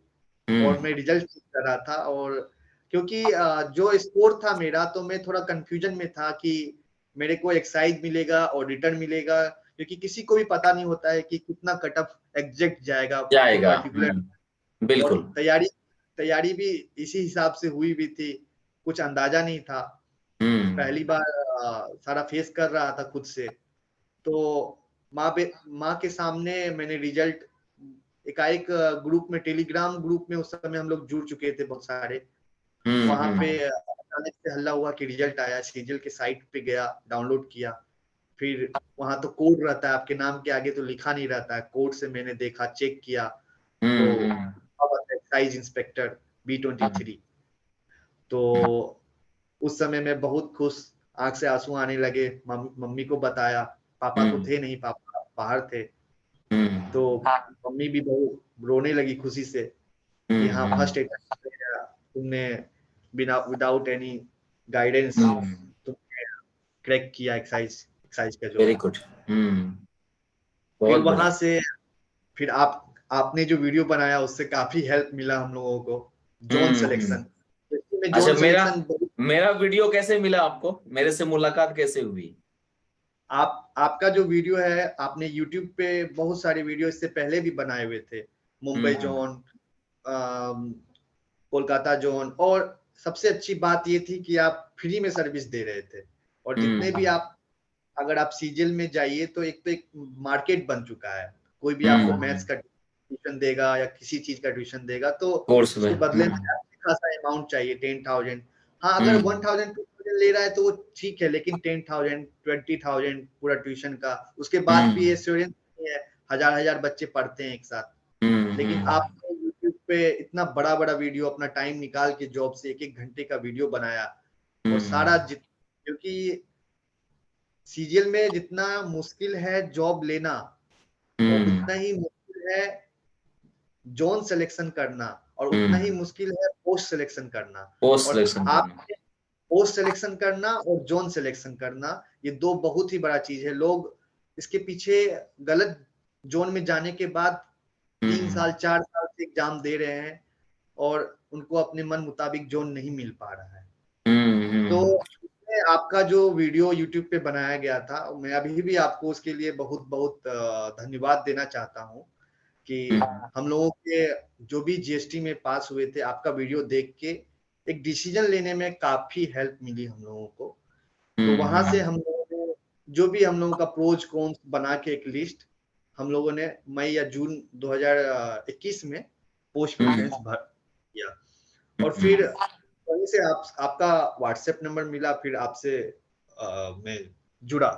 और मैं हम्म रिजल्ट चेक कर रहा था। और क्योंकि जो स्कोर था मेरा, तो मैं थोड़ा कंफ्यूजन में था कि मेरे को एक्साइज मिलेगा और रिटर्न मिलेगा, क्योंकि किसी को भी पता नहीं होता है कि कितना कट ऑफ एग्जैक्ट जाएगा कोई जाएगा। पर्टिकुलर। और बिल्कुल। तैयारी तैयारी भी इसी हिसाब से हुई भी थी, कुछ अंदाजा नहीं था। हम्म पहली बार सारा फेस कर रहा था खुद से। तो माँ के सामने मैंने रिजल्ट, एकाएक ग्रुप में, टेलीग्राम ग्रुप में उस समय हम लोग जुड़ चुके थे बहुत सारे। वहां पे हम्म। अचानक से हल्ला हुआ कि रिजल्ट आया। सीजीएल के साइट पे गया, डाउनलोड किया। फिर वहां तो कोड रहता है, आपके नाम के आगे तो लिखा नहीं रहता है, कोड से मैंने देखा, चेक किया। तो हम्म। एक्साइज इंस्पेक्टर हाँ, B23। तो उस समय मैं बहुत खुश, आंख से आंसू आने लगे। मम्मी को बताया, पापा तो हम्म थे नहीं, पापा बाहर थे। तो हम्म मम्मी भी बहुत रोने लगी खुशी से कि हाँ, फर्स्ट हम्म अटेम्प्ट में तुमने बिना विदाउट एनी गाइडेंस हम्म। तुमने क्रैक किया एक्साइज एक्साइज का वेरी जॉब। गुड। हम्म। फिर बहुत वहां बढ़िया। से फिर आपने जो वीडियो बनाया उससे काफी हेल्प मिला हम लोगों को। जोन हम्म। सिलेक्शन, में अच्छा, जोन मेरा सिलेक्शन मेरा वीडियो कैसे मिला आपको? मेरे से मुलाकात कैसे हुई? आपका जो वीडियो है, आपने यूट्यूब पे बहुत सारे वीडियो इससे पहले भी बनाए हुए थे। मुंबई हम्म जोन, कोलकाता जोन। और सबसे अच्छी बात ये थी कि आप फ्री में सर्विस दे रहे थे। और जितने भी हम्म आप, अगर आप सीजीएल में जाइए तो एक मार्केट बन चुका है। कोई भी आपको मैथ्स हम्म। का ट्यूशन देगा या किसी चीज का ट्यूशन देगा, तो कोर्स में। उसके बदले में अच्छा खासा अमाउंट चाहिए, 10,000। हाँ, अगर हम्म 1,000 2,000 ले रहा है तो वो ठीक है, लेकिन 10,000 20,000 पूरा ट्यूशन का, उसके बाद भी हम्म एश्योरेंस नहीं है। हजार हजार बच्चे पढ़ते हैं एक साथ। लेकिन हम्म आपने यूट्यूब पे इतना बड़ा बड़ा वीडियो, अपना टाइम निकाल के जॉब से 1-1 घंटे का वीडियो बनाया। और हम्म क्योंकि सीजीएल में जितना मुश्किल है जॉब लेना और उतना ही मुश्किल है जोन सिलेक्शन करना और उतना ही मुश्किल है पोस्ट सिलेक्शन करना। पोस्ट और सिलेक्शन आप करना। पोस्ट सिलेक्शन करना और जोन सिलेक्शन करना, ये दो बहुत ही बड़ा चीज है। लोग इसके पीछे गलत जोन में जाने के बाद 3 साल 4 साल से एग्जाम दे रहे हैं और उनको अपने मन मुताबिक जोन नहीं मिल पा रहा है। तो इसमें आपका जो वीडियो यूट्यूब पे बनाया गया था, मैं अभी भी आपको उसके लिए बहुत बहुत धन्यवाद देना चाहता हूँ कि हम लोगों के जो भी जीएसटी में पास हुए थे, आपका वीडियो देख के एक डिसीजन लेने में काफी हेल्प मिली हम लोगों को। तो वहां से हम लोगों ने जो भी हम लोगों का प्रोज कॉन्स बना के एक लिस्ट हम लोगों ने मई या जून 2021 में पोस्ट प्रेफरेंस भर किया। और फिर वहीं से आपका व्हाट्सएप नंबर मिला, फिर आपसे मैं जुड़ा।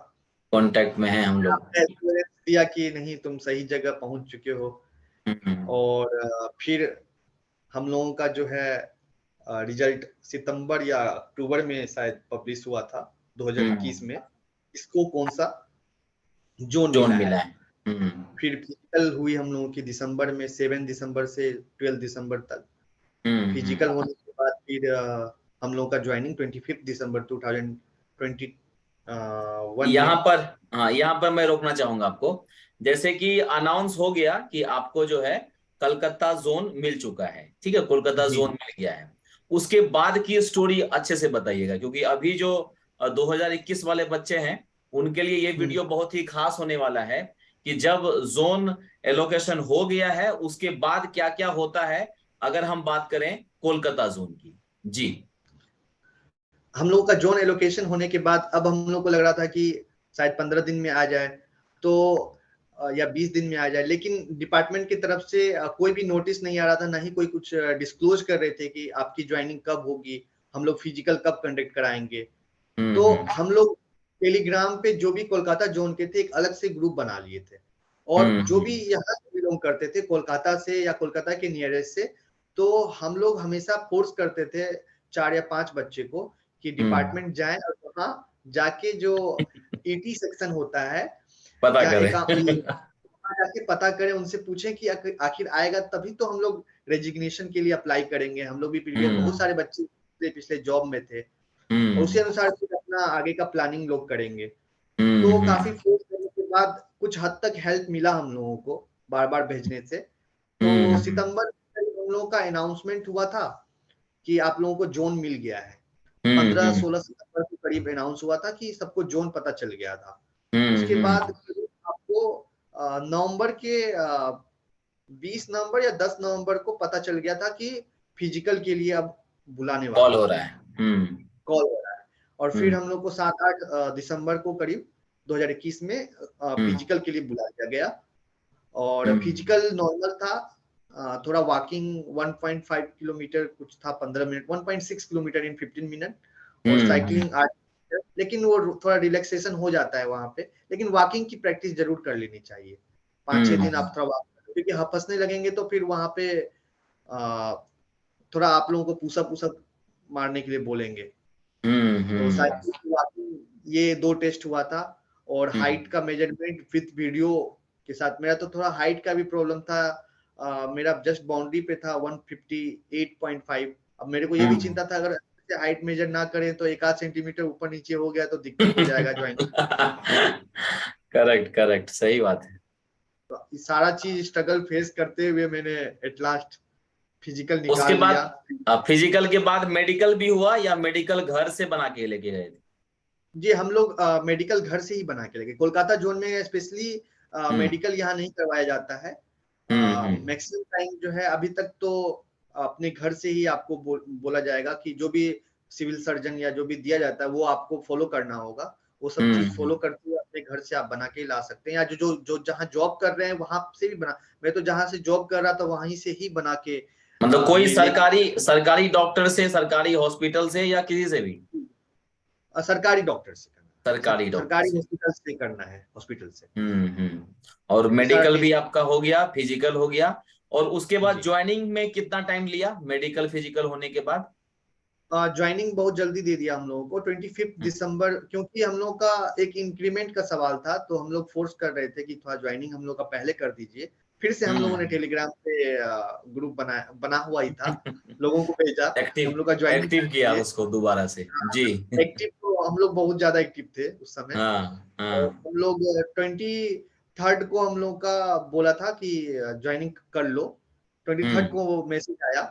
कांटेक्ट में है हम लोग। आपने एश्योरेंस दिया कि नहीं तुम सही जगह पहुंच चुके हो। और फिर हम लोगों का जो है रिजल्ट सितंबर या अक्टूबर में शायद पब्लिश हुआ था 2021 में। इसको कौन सा जोन जोन मिला है। मिला है। फिर फिजिकल हुई हम लोगों की दिसंबर में, 7 दिसंबर से 12 दिसंबर तक। फिजिकल होने के बाद फिर हम लोगों का ज्वाइनिंग 25 दिसंबर 2021 यहाँ में। पर, हाँ यहाँ पर मैं रोकना चाहूंगा आपको। जैसे कि अनाउंस हो गया कि आपको जो है कलकत्ता जोन मिल चुका है, ठीक है, कोलकाता जी जोन मिल गया है। उसके बाद की स्टोरी अच्छे से बताइएगा, क्योंकि अभी जो 2021 वाले बच्चे हैं उनके लिए ये वीडियो बहुत ही खास होने वाला है कि जब जोन एलोकेशन हो गया है उसके बाद क्या क्या होता है, अगर हम बात करें कोलकाता जोन की। जी। हम लोगों का जोन एलोकेशन होने के बाद अब हम लोग को लग रहा था कि शायद 15 दिन में आ जाए, तो या 20 दिन में आ जाए, लेकिन डिपार्टमेंट की तरफ से कोई भी नोटिस नहीं आ रहा था, ना ही कोई कुछ डिस्क्लोज कर रहे थे कि आपकी ज्वाइनिंग कब होगी, हम लोग फिजिकल कब कंडक्ट कराएंगे। तो हम लोग टेलीग्राम पे जो भी कोलकाता जोन के थे एक अलग से ग्रुप बना लिए थे, और जो भी यहाँ से बिलोंग करते थे कोलकाता से या कोलकाता के नियरेस्ट से, तो हम लोग हमेशा फोर्स करते थे 4 या 5 बच्चे को कि डिपार्टमेंट जाएं और वहाँ जाके जो ईटी सेक्शन होता है पता या करें। एक वहाँ जाके पता करें, उनसे पूछें कि आखिर आएगा तभी तो हम लोग रेजिग्नेशन के लिए अप्लाई करेंगे। हम लोग भी प्रीवियस बहुत सारे बच्चे पिछले जॉब में थे और उसी अनुसार फिर अपना आगे का प्लानिंग लोग करेंगे। तो काफी फोर्स करने के बाद कुछ हद तक हेल्प मिला हम लोगों को बार बार भेजने से। तो सितंबर में हम लोगों का अनाउंसमेंट हुआ था कि आप लोगों को जोन मिल गया है। 15-16 सितंबर के करीब अनाउंस हुआ था कि सबको जोन पता चल गया था। उसके बाद आपको नवंबर के 20 नवंबर या 10 नवंबर को पता चल गया था कि फिजिकल के लिए अब बुलाने कॉल वाले हो हैं, रहा है। कॉल हो रहा है। और फिर हम लोग को 7-8 दिसंबर को करीब 2021 में फिजिकल के लिए बुला लिया गया। और फिजिकल नॉर्मल था, थोड़ा वॉकिंग 1.5 किलोमीटर कुछ था 15 मिनट, 1.6 किलोमीटर इन 15 मिनट, और साइकिलिंग 8 किलोमीटर। लेकिन वो थोड़ा रिलैक्सेशन हो जाता है वहां पे, लेकिन वॉकिंग की प्रैक्टिस जरूर कर लेनी चाहिए। 5-6 दिन आप थोड़ा वॉक, क्योंकि आप फंसने लगेंगे तो फिर वहां पे थोड़ा आप लोगों को पुशअप पुशअप मारने के लिए बोलेंगे। तो साइकिलिंग वॉकिंग ये 2 टेस्ट हुआ था। और हाइट का मेजरमेंट विथ वीडियो के साथ। मेरा तो थोड़ा हाइट का भी प्रॉब्लम था, मेरा जस्ट बाउंड्री पे था 158.5। अब मेरे को ये भी चिंता था अगर हाइट मेजर ना करें तो 1 आध सेंटीमीटर ऊपर नीचे हो गया तो दिक्कत हो जाएगा ज्वाइन। करेक्ट करेक्ट, सही बात है। तो सारा चीज स्ट्रगल फेस करते हुए मैंने एट लास्ट फिजिकल उसके निकाल लिया। बाद फिजिकल के बाद मेडिकल भी हुआ या मेडिकल घर से बना के लेके गए थे? जी हम लोग मेडिकल घर से ही बना के लेके, कोलकाता जोन में स्पेशली मेडिकल यहाँ नहीं करवाया जाता है। मैक्सिमम टाइम जो है अभी तक तो अपने घर से ही आपको बोला जाएगा कि जो भी सिविल सर्जन या जो भी दिया जाता है वो आपको फॉलो करना होगा। वो सब चीज फॉलो करते हुए अपने घर से आप बना के ला सकते हैं, या जो जो जो जहाँ जॉब कर रहे हैं वहां से भी बना। मैं तो जहाँ से जॉब कर रहा था वहीं से ही बना के मतलब कोई मैं ले सरकारी डॉक्टर से, सरकारी हॉस्पिटल से या किसी से भी? सरकारी डॉक्टर से करना है, सरकारी डॉक्टर सरकारी से। हॉस्पिटल से करना है, हॉस्पिटल से। और क्योंकि सारा मेडिकल भी टेस्ट। आपका हो गया, फिजिकल हो गया। और उसके बाद जी ज्वाइनिंग में कितना टाइम लिया मेडिकल फिजिकल होने के बाद? ज्वाइनिंग बहुत जल्दी दे दिया हम लोगों को 25 दिसंबर, क्योंकि हम लोग का एक इंक्रीमेंट का सवाल था, तो हम लोग फोर्स कर रहे थे कि थोड़ा ज्वाइनिंग हम लोग का पहले कर दीजिए। फिर से हम लोगों ने हम्म। टेलीग्राम पे ग्रुप बना हुआ ही था, लोगों को भेजा कि हम लोग का एक्टिव ज्वाइनिंग कर एक्टिव किया दीजिए। उसको दोबारा से। जी। एक्टिव तो हम लोग बहुत ज्यादा एक्टिव थे उस समय। हाँ और हाँ। हम लोग 23rd को हम लोग का बोला था कि ज्वाइनिंग कर लो। 23rd हम्म को वो मैसेज आया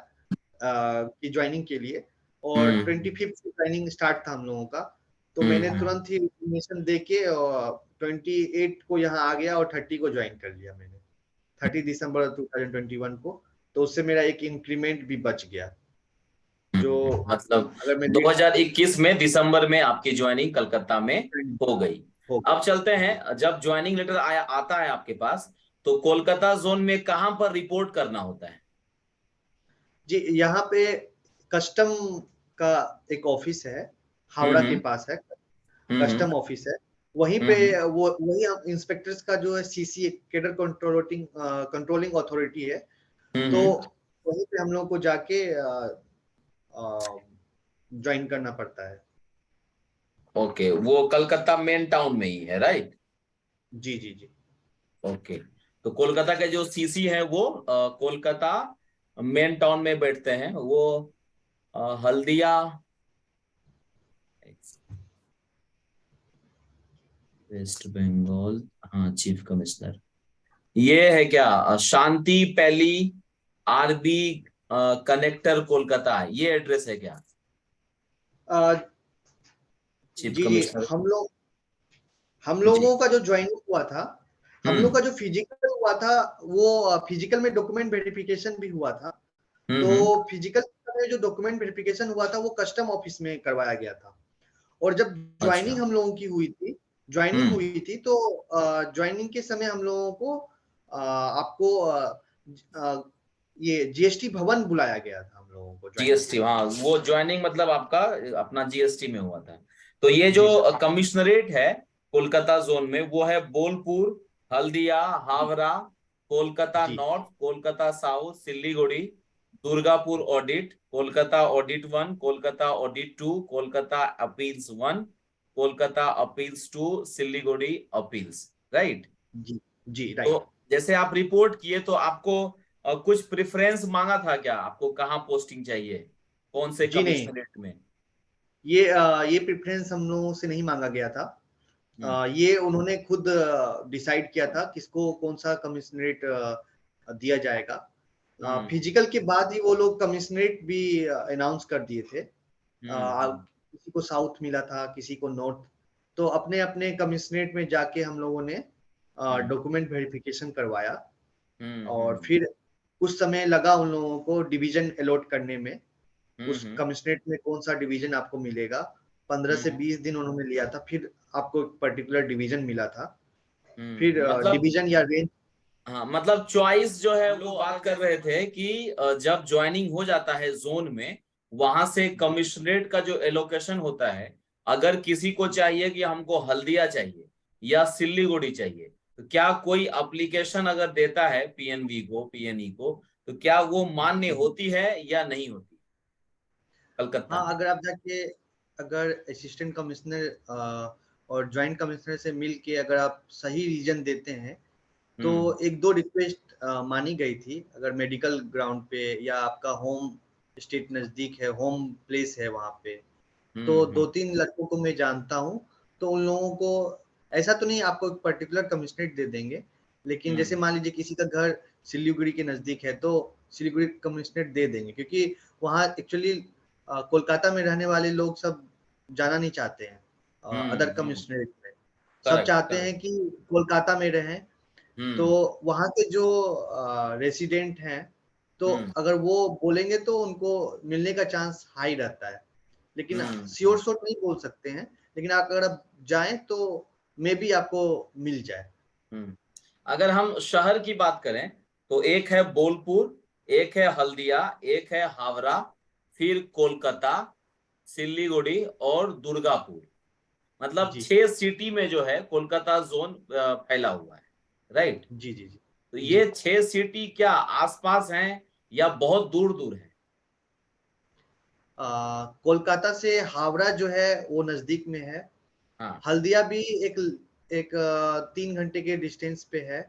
कि ज्वाइनिंग के लिए, और हम्म 25 से ज्वाइनिंग स्टार्ट था हम लोगों का। तो हम्म मैंने हम्म। तुरंत ही इंफॉर्मेशन दे के 28 को यहाँ आ गया और 30 को ज्वाइन कर लिया मैंने, 30 दिसंबर 2021 को। तो उससे मेरा एक इंक्रीमेंट भी बच गया, जो मतलब अगर मैं लेट 2021 में दिसंबर में आपकी ज्वाइनिंग कलकत्ता में हो गई। हो। अब चलते हैं, जब ज्वाइनिंग लेटर आया आता है आपके पास, तो कोलकाता जोन में कहां पर रिपोर्ट करना होता है? जी, यहाँ पे कस्टम का एक ऑफिस है, हावड़ा के हम्म पास है, हम्म कस्टम ऑफिस है। वहीं पे हम्म वो वही हम इंस्पेक्टर्स का जो है सीसी कैडर कंट्रोलिंग अथॉरिटी है। तो हम्म। वहीं पे हम लोग को जाके ज्वाइन करना पड़ता है। ओके, वो कलकत्ता मेन टाउन में ही है, राइट? जी जी जी। ओके। तो कोलकाता के जो सीसी है वो कोलकाता मेन टाउन में बैठते हैं, वो हल्दिया, वेस्ट बंगाल। हाँ, चीफ कमिश्नर ये है क्या? शांति पैली आरबी कनेक्टर कोलकाता, ये एड्रेस है क्या अ, चीफ जी जी। कमिश्नर का? हम जी। लोगों का जो ज्वाइनिंग हुआ था, हम लोग का हम्म जो फिजिकल हुआ था, वो फिजिकल में डॉक्यूमेंट वेरिफिकेशन भी हुआ था। तो हम्म फिजिकल में जो डॉक्यूमेंट वेरिफिकेशन हुआ था वो कस्टम ऑफिस में करवाया गया था। और जब अच्छा। ज्वाइनिंग हम लोगों की हुई थी, ज्वाइनिंग हम्म हुई थी, तो ज्वाइनिंग के समय हम लोगों को आपको ये जीएसटी भवन बुलाया गया था हम लोगों को ज्वाइनिंग के जीएसटी, समय। हाँ, वो ज्वाइनिंग मतलब आपका अपना जीएसटी में हुआ था। तो ये जो जी सर। कमिश्नरेट है कोलकाता जोन में, वो है बोलपुर, हल्दिया, जी हावड़ा, कोलकाता जी north, Kolkata south, Siliguri, Durgapur audit, Kolkata audit one, Kolkata audit two, Kolkata appeals one, Kolkata appeals two, Siliguri appeals, right? जी जी राइट। तो जैसे आप रिपोर्ट किए तो आपको कुछ प्रेफरेंस मांगा था क्या? आपको कहाँ पोस्टिंग चाहिए, कौन से जी नहीं, कमिश्नरेट में? ये प्रेफरेंस हम लोगों से नहीं मांगा गया था। हम्म ये उन्होंने खुद डिसाइड किया था किसको कौन सा कमिश्नरेट दिया जाएगा। हम्म फिजिकल के बाद ही वो लोग कमिश्नरेट भी अनाउंस कर दिए थे। हम्म किसी को साउथ मिला था, किसी को नॉर्थ। तो अपने अपने कमिश्नरेट में जाके हम लोगों ने हम्म डॉक्यूमेंट वेरिफिकेशन करवाया। और हम्म फिर कुछ समय लगा उन लोगों को डिवीजन अलॉट करने में, उस हम्म कमिश्नरेट में कौन सा डिवीजन आपको मिलेगा। 15 से 20 दिन उन्होंने लिया था, फिर आपको एक पर्टिकुलर डिवीजन मिला था। फिर मतलब, डिवीजन या रेंज। हाँ, मतलब चॉइस जो है वो बात कर रहे थे कि जब ज्वाइनिंग हो जाता है जोन में, वहां से कमिश्नरेट का जो एलोकेशन होता है, अगर किसी को चाहिए कि हमको हल्दिया चाहिए या सिल्लीगुड़ी चाहिए, तो क्या कोई एप्लीकेशन अगर देता है पीएनवी को, पीएनई को, तो क्या वो मान्य होती है या नहीं होती कलकत्ता हाँ, में? अगर आप जाके अगर असिस्टेंट कमिश्नर और ज्वाइंट कमिश्नर से मिल के अगर आप सही रीजन देते हैं, तो हम्म एक दो रिक्वेस्ट मानी गई थी। अगर मेडिकल ग्राउंड पे या आपका होम स्टेट नजदीक है, होम प्लेस है वहाँ पे, तो हम्म 2-3 लड़कों को मैं जानता हूँ। तो उन लोगों को ऐसा तो नहीं आपको एक पर्टिकुलर कमिश्नरेट दे देंगे, लेकिन जैसे हम्म मान लीजिए किसी का घर सिलीगुड़ी के नजदीक है, तो सिलीगुड़ी कमिश्नरेट दे देंगे, क्योंकि वहाँ एक्चुअली कोलकाता में रहने वाले लोग सब जाना नहीं चाहते हैं अदर हम्म। कमिश्नरेट में। सब करेक्ट चाहते हैं करेक्ट। कि कोलकाता में रहें। तो हम्म वहाँ के जो रेसिडेंट हैं, तो हम्म अगर वो बोलेंगे तो उनको मिलने का चांस हाई रहता है। लेकिन हम्म। श्योर शॉट नहीं बोल सकते हैं, लेकिन आप अगर आप जाएं तो मे बी आपको मिल जाए। हम्म। अगर हम शहर की बात करें, तो एक है बोलपुर, एक है हल्दिया, एक है हावड़ा, फिर कोलकाता, सिल्लीगुड़ी और दुर्गापुर। मतलब जी 6 सिटी में जो है कोलकाता जोन फैला हुआ है, राइट? जी जी जी तो जी। ये 6 सिटी क्या आसपास हैं या बहुत दूर दूर है? कोलकाता से हावड़ा जो है वो नजदीक में है। हाँ। हल्दिया भी एक एक 3 घंटे के डिस्टेंस पे है।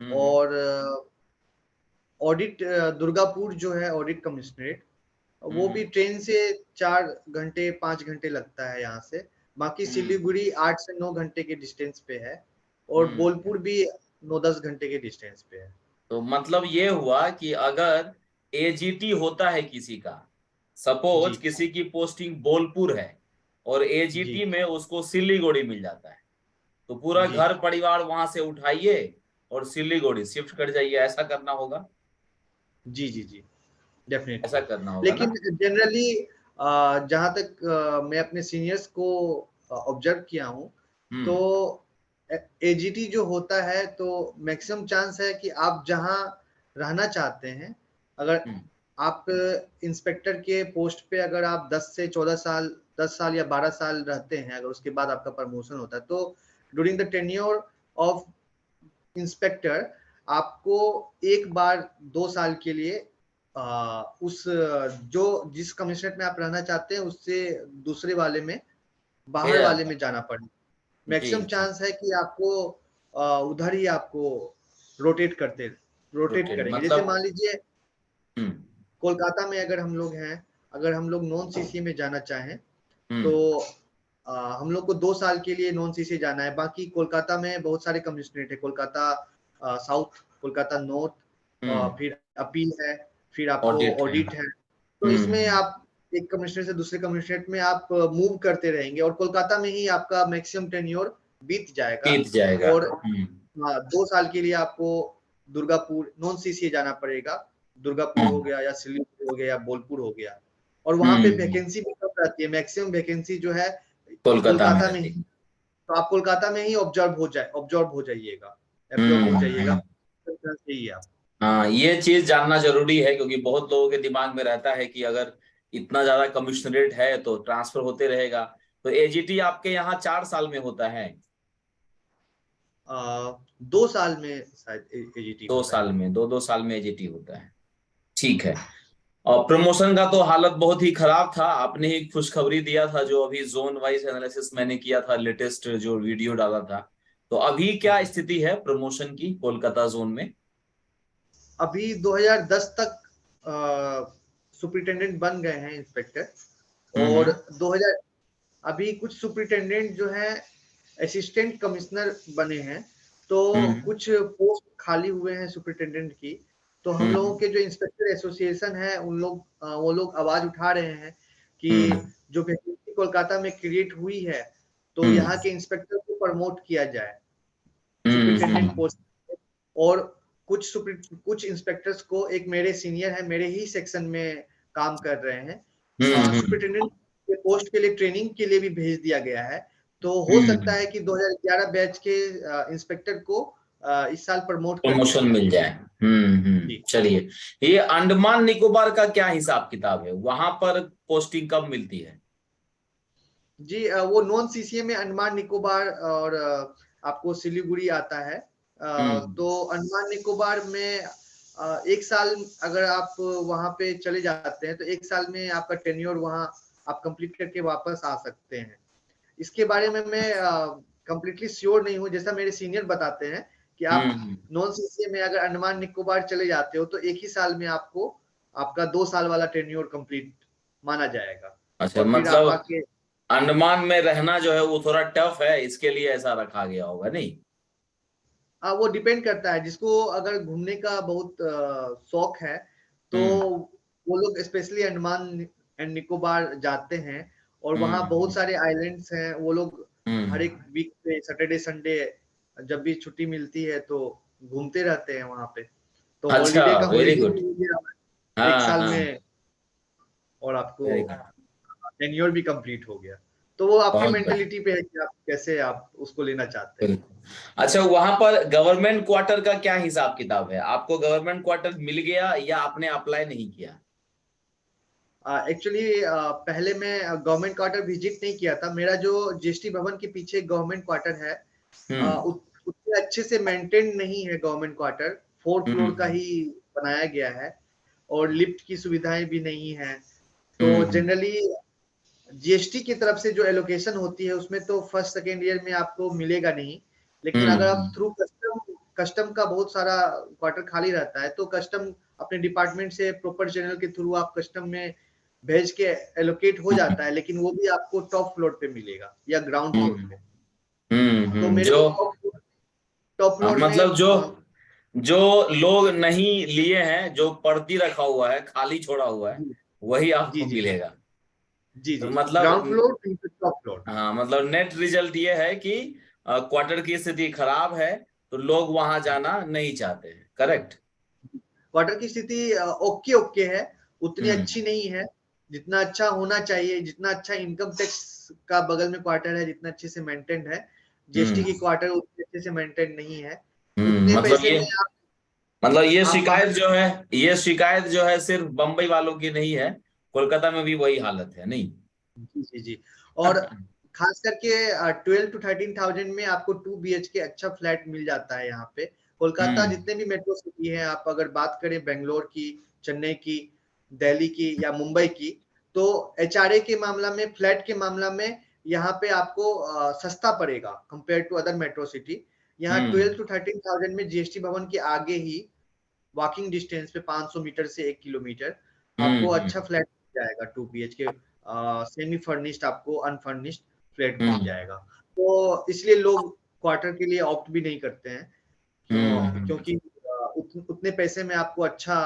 हम्म। और ऑडिट दुर्गापुर जो है ऑडिट कमिश्नरेट, वो भी हम्म। ट्रेन से 4 घंटे 5 घंटे लगता है यहाँ से। बाकी हम्म। सिलीगुड़ी 8 से 9 घंटे के डिस्टेंस पे है। और हम्म। बोलपुर भी 9-10 घंटे के डिस्टेंस पे है। तो मतलब ये हुआ कि अगर एजीटी होता है किसी का, जी सपोज किसी की पोस्टिंग बोलपुर है और जी एजीटी में उसको सिलीगुड़ी मिल जाता है, तो पूरा जी घर परिवार वहां से उठाइए और सिलीगुड़ी शिफ्ट कर जाइए, ऐसा करना होगा। जी जी जी ऐसा डेफिनेटली। करना होगा लेकिन ना। जनरली जहाँ तक मैं अपने सीनियर्स को ऑब्जर्व किया हूँ, तो हम्म। एजीटी जो होता है तो मैक्सिमम चांस है कि आप जहाँ रहना चाहते हैं, अगर हम्म। आप इंस्पेक्टर के पोस्ट पे अगर आप 10 साल या 12 साल रहते हैं, अगर उसके बाद आपका प्रमोशन होता है, तो during the tenure of inspector आपको एक बार 2 साल के लिए उस जो जिस कमिश्नरेट में आप रहना चाहते हैं उससे दूसरे वाले में, बाहर भेजा वाले जाता में जाना पड़े। है। जी मैक्सिमम जी। चांस है कि आपको उधर ही आपको रोटेट करते रोटेट रोटेट करेंगे। जैसे मतलब। मान लीजिए हम्म। कोलकाता में अगर हम लोग हैं, अगर हम लोग नॉन सीसी में जाना चाहें, तो हम्म। हम लोग को 2 साल के लिए नॉन सीसी जाना है। बाकी कोलकाता में बहुत सारे कमिश्नरेट है, कोलकाता साउथ, कोलकाता नॉर्थ, हम्म। फिर अपील है, फिर आपको ऑडिट है। ऑडिट है। तो इसमें आप एक कमिश्नर से दूसरे कमिश्नरेट में आप मूव करते रहेंगे और कोलकाता में ही आपका मैक्सिमम टेन्योर बीत जाएगा। बीत जाएगा। और हाँ, 2 साल के लिए आपको दुर्गापुर नॉन सीसी जाना पड़ेगा। दुर्गापुर हो हम्म। गया या सिलीगुड़ी हो गया या बोलपुर हो गया। और वहां पे हम्म। वैकेंसी भी कम रहती है, मैक्सिमम वैकेंसी जो है कोलकाता में कोलकाता में रहती ही। है। तो आप कोलकाता में ही ऑब्जॉर्ब हो जाइएगा, एब्जॉर्ब हो जाइएगा। हम्म। यही है आप। हाँ, ये चीज जानना जरूरी है क्योंकि बहुत लोगों के दिमाग में रहता है कि अगर इतना ज्यादा कमिश्नरेट है तो ट्रांसफर होते रहेगा। तो एजीटी आपके यहाँ 4 साल में होता है। 2 साल में शायद एजीटी दो होता है। साल में, 2-2 साल में एजीटी होता है। ठीक है। और प्रमोशन का तो हालत बहुत ही खराब था, आपने ही खुशखबरी दिया था जो अभी जोन वाइज एनालिसिस मैंने किया था, लेटेस्ट जो वीडियो डाला था। तो अभी क्या जी, स्थिति है प्रमोशन की कोलकाता जोन में। अभी 2010 तक सुपरिटेंडेंट बन गए हैं इंस्पेक्टर। और हम्म। 2000 अभी कुछ सुपरिटेंडेंट जो है असिस्टेंट कमिश्नर बने हैं। तो हम्म। कुछ पोस्ट खाली हुए हैं सुपरिटेंडेंट की। तो हम लोगों हम्म। के जो इंस्पेक्टर एसोसिएशन है उन लोग वो लोग आवाज उठा रहे हैं कि हम्म। जो वैकेंसी कोलकाता में क्रिएट हुई है, तो हम्म। यहाँ के इंस्पेक्टर को प्रमोट किया जाए सुपरिटेंडेंट हम्म। पोस्ट। और कुछ इंस्पेक्टर्स को, एक मेरे सीनियर है, मेरे ही सेक्शन में काम कर रहे हैं, हम्म। सुपरिटेंडेंट के पोस्ट के लिए ट्रेनिंग के लिए भी भेज दिया गया है। तो हो सकता हम्म। है कि 2011 बैच के इंस्पेक्टर को इस साल प्रमोट कर दिया प्रमोशन जाए। मिल जाए। जी चलिए, ये अंडमान निकोबार का क्या हिसाब किताब है, वहां पर पोस्टिंग कब मिलती है। जी, वो नॉन सीसीए में अंडमान निकोबार और आपको सिलीगुड़ी आता है। हम्म। तो अंडमान निकोबार में 1 साल अगर आप वहां पे चले जाते हैं, तो 1 साल में आपका टेन्योर वहां आप कंप्लीट करके वापस आ सकते हैं। इसके बारे में मैं कंप्लीटली श्योर नहीं हूँ। जैसा मेरे सीनियर बताते हैं कि आप हम्म। नॉन सीसीए में अगर अंडमान निकोबार चले जाते हो, तो एक ही साल में आपको आपका 2 साल वाला टेन्योर कंप्लीट माना जाएगा। अच्छा, और फिर आप मतलब आके अंडमान में रहना जो है वो थोड़ा टफ है, इसके लिए ऐसा रखा गया होगा नहीं। वो डिपेंड करता है। जिसको अगर घूमने का बहुत शौक है, तो हम्म। वो लोग स्पेशली अंडमान एंड निकोबार जाते हैं। और वहाँ बहुत हम्म। सारे आइलैंड्स हैं। वो लोग हर हम्म। एक वीक पे सैटरडे संडे जब भी छुट्टी मिलती है तो घूमते रहते हैं वहाँ पे। तो अच्छा, हॉलीडे का वेरी हॉलीडे गुड। भी हो गया एक हाँ साल हाँ। में, और आपको वेरी गुड। टेन्योर भी कंप्लीट हो गया। तो वो आपकी बहुत बढ़िया। मेंटेलिटी पे है कि आप कैसे आप उसको लेना चाहते हैं। बिल्कुल। अच्छा, वहां पर गवर्नमेंट क्वार्टर का क्या हिसाब किताब है, आपको गवर्नमेंट क्वार्टर मिल गया या आपने अप्लाई नहीं किया। एक्चुअली पहले मैं गवर्नमेंट क्वार्टर विजिट नहीं किया था। मेरा जो जीएसटी भवन के पीछे गवर्नमेंट क्वार्टर है, हम्म। उतने अच्छे से मेंटेन नहीं है गवर्नमेंट क्वार्टर। 4 फ्लोर का हम्म। ही बनाया गया है और लिफ्ट की सुविधाएं भी नहीं है। तो जनरली जीएसटी की तरफ से जो एलोकेशन होती है उसमें तो फर्स्ट सेकेंड ईयर में आपको मिलेगा नहीं, लेकिन अगर आप थ्रू कस्टम का बहुत सारा क्वार्टर खाली रहता है तो कस्टम अपने डिपार्टमेंट से प्रॉपर चैनल के थ्रू आप कस्टम में भेज के एलोकेट हो जाता है, लेकिन वो भी आपको टॉप फ्लोर पे मिलेगा या ग्राउंड फ्लोर पे। तो मेरे जो को टॉप फ्लोर में मतलब जो लोग नहीं लिए हैं, जो पर्दी रखा हुआ है, खाली छोड़ा हुआ है, जी वही जी आपको जी मिलेगा। जी तो जी मतलब ग्राउंड फ्लोर टॉप फ्लोर। हाँ, मतलब नेट रिजल्ट ये है कि क्वार्टर की स्थिति खराब है, तो लोग वहां जाना नहीं चाहते हैं। करेक्ट। क्वार्टर की स्थिति ओके ओके है, उतनी हम्म अच्छी नहीं है जितना अच्छा होना चाहिए। जितना अच्छा इनकम टैक्स का बगल में क्वार्टर है, जितना अच्छे से मेंटेन है, जीएसटी की हम्म क्वार्टर उतने अच्छे से मेंटेन नहीं है। उतने मतलब पैसे ये में मतलब ये आप शिकायत बाहर। जो है, ये शिकायत जो है सिर्फ बंबई वालों की नहीं है, कोलकाता में भी वही हालत है, नहीं? जी जी जी। और खास करके 12 to 13,000 में आपको 2 BHK अच्छा फ्लैट मिल जाता है यहाँ पे। कोलकाता हम्म जितने भी मेट्रो सिटी है, आप अगर बात करें बेंगलोर की, चेन्नई की, दिल्ली की या मुंबई की, तो एचआरए के मामला में, फ्लैट के मामला में यहाँ पे आपको सस्ता पड़ेगा compare to other metro city. यहाँ हम्म 12 to 13,000 में जीएसटी भवन के आगे ही वॉकिंग डिस्टेंस पे 500 मीटर से 1 किलोमीटर आपको अच्छा हम्म फ्लैट मिल जाएगा। 2 BHK सेमी फर्निश्ड आपको अनफर्निश्ड फ्लैट मिल हम्म जाएगा। तो इसलिए लोग क्वार्टर के लिए ऑप्ट भी नहीं करते हैं, हम्म क्योंकि उतने पैसे में आपको अच्छा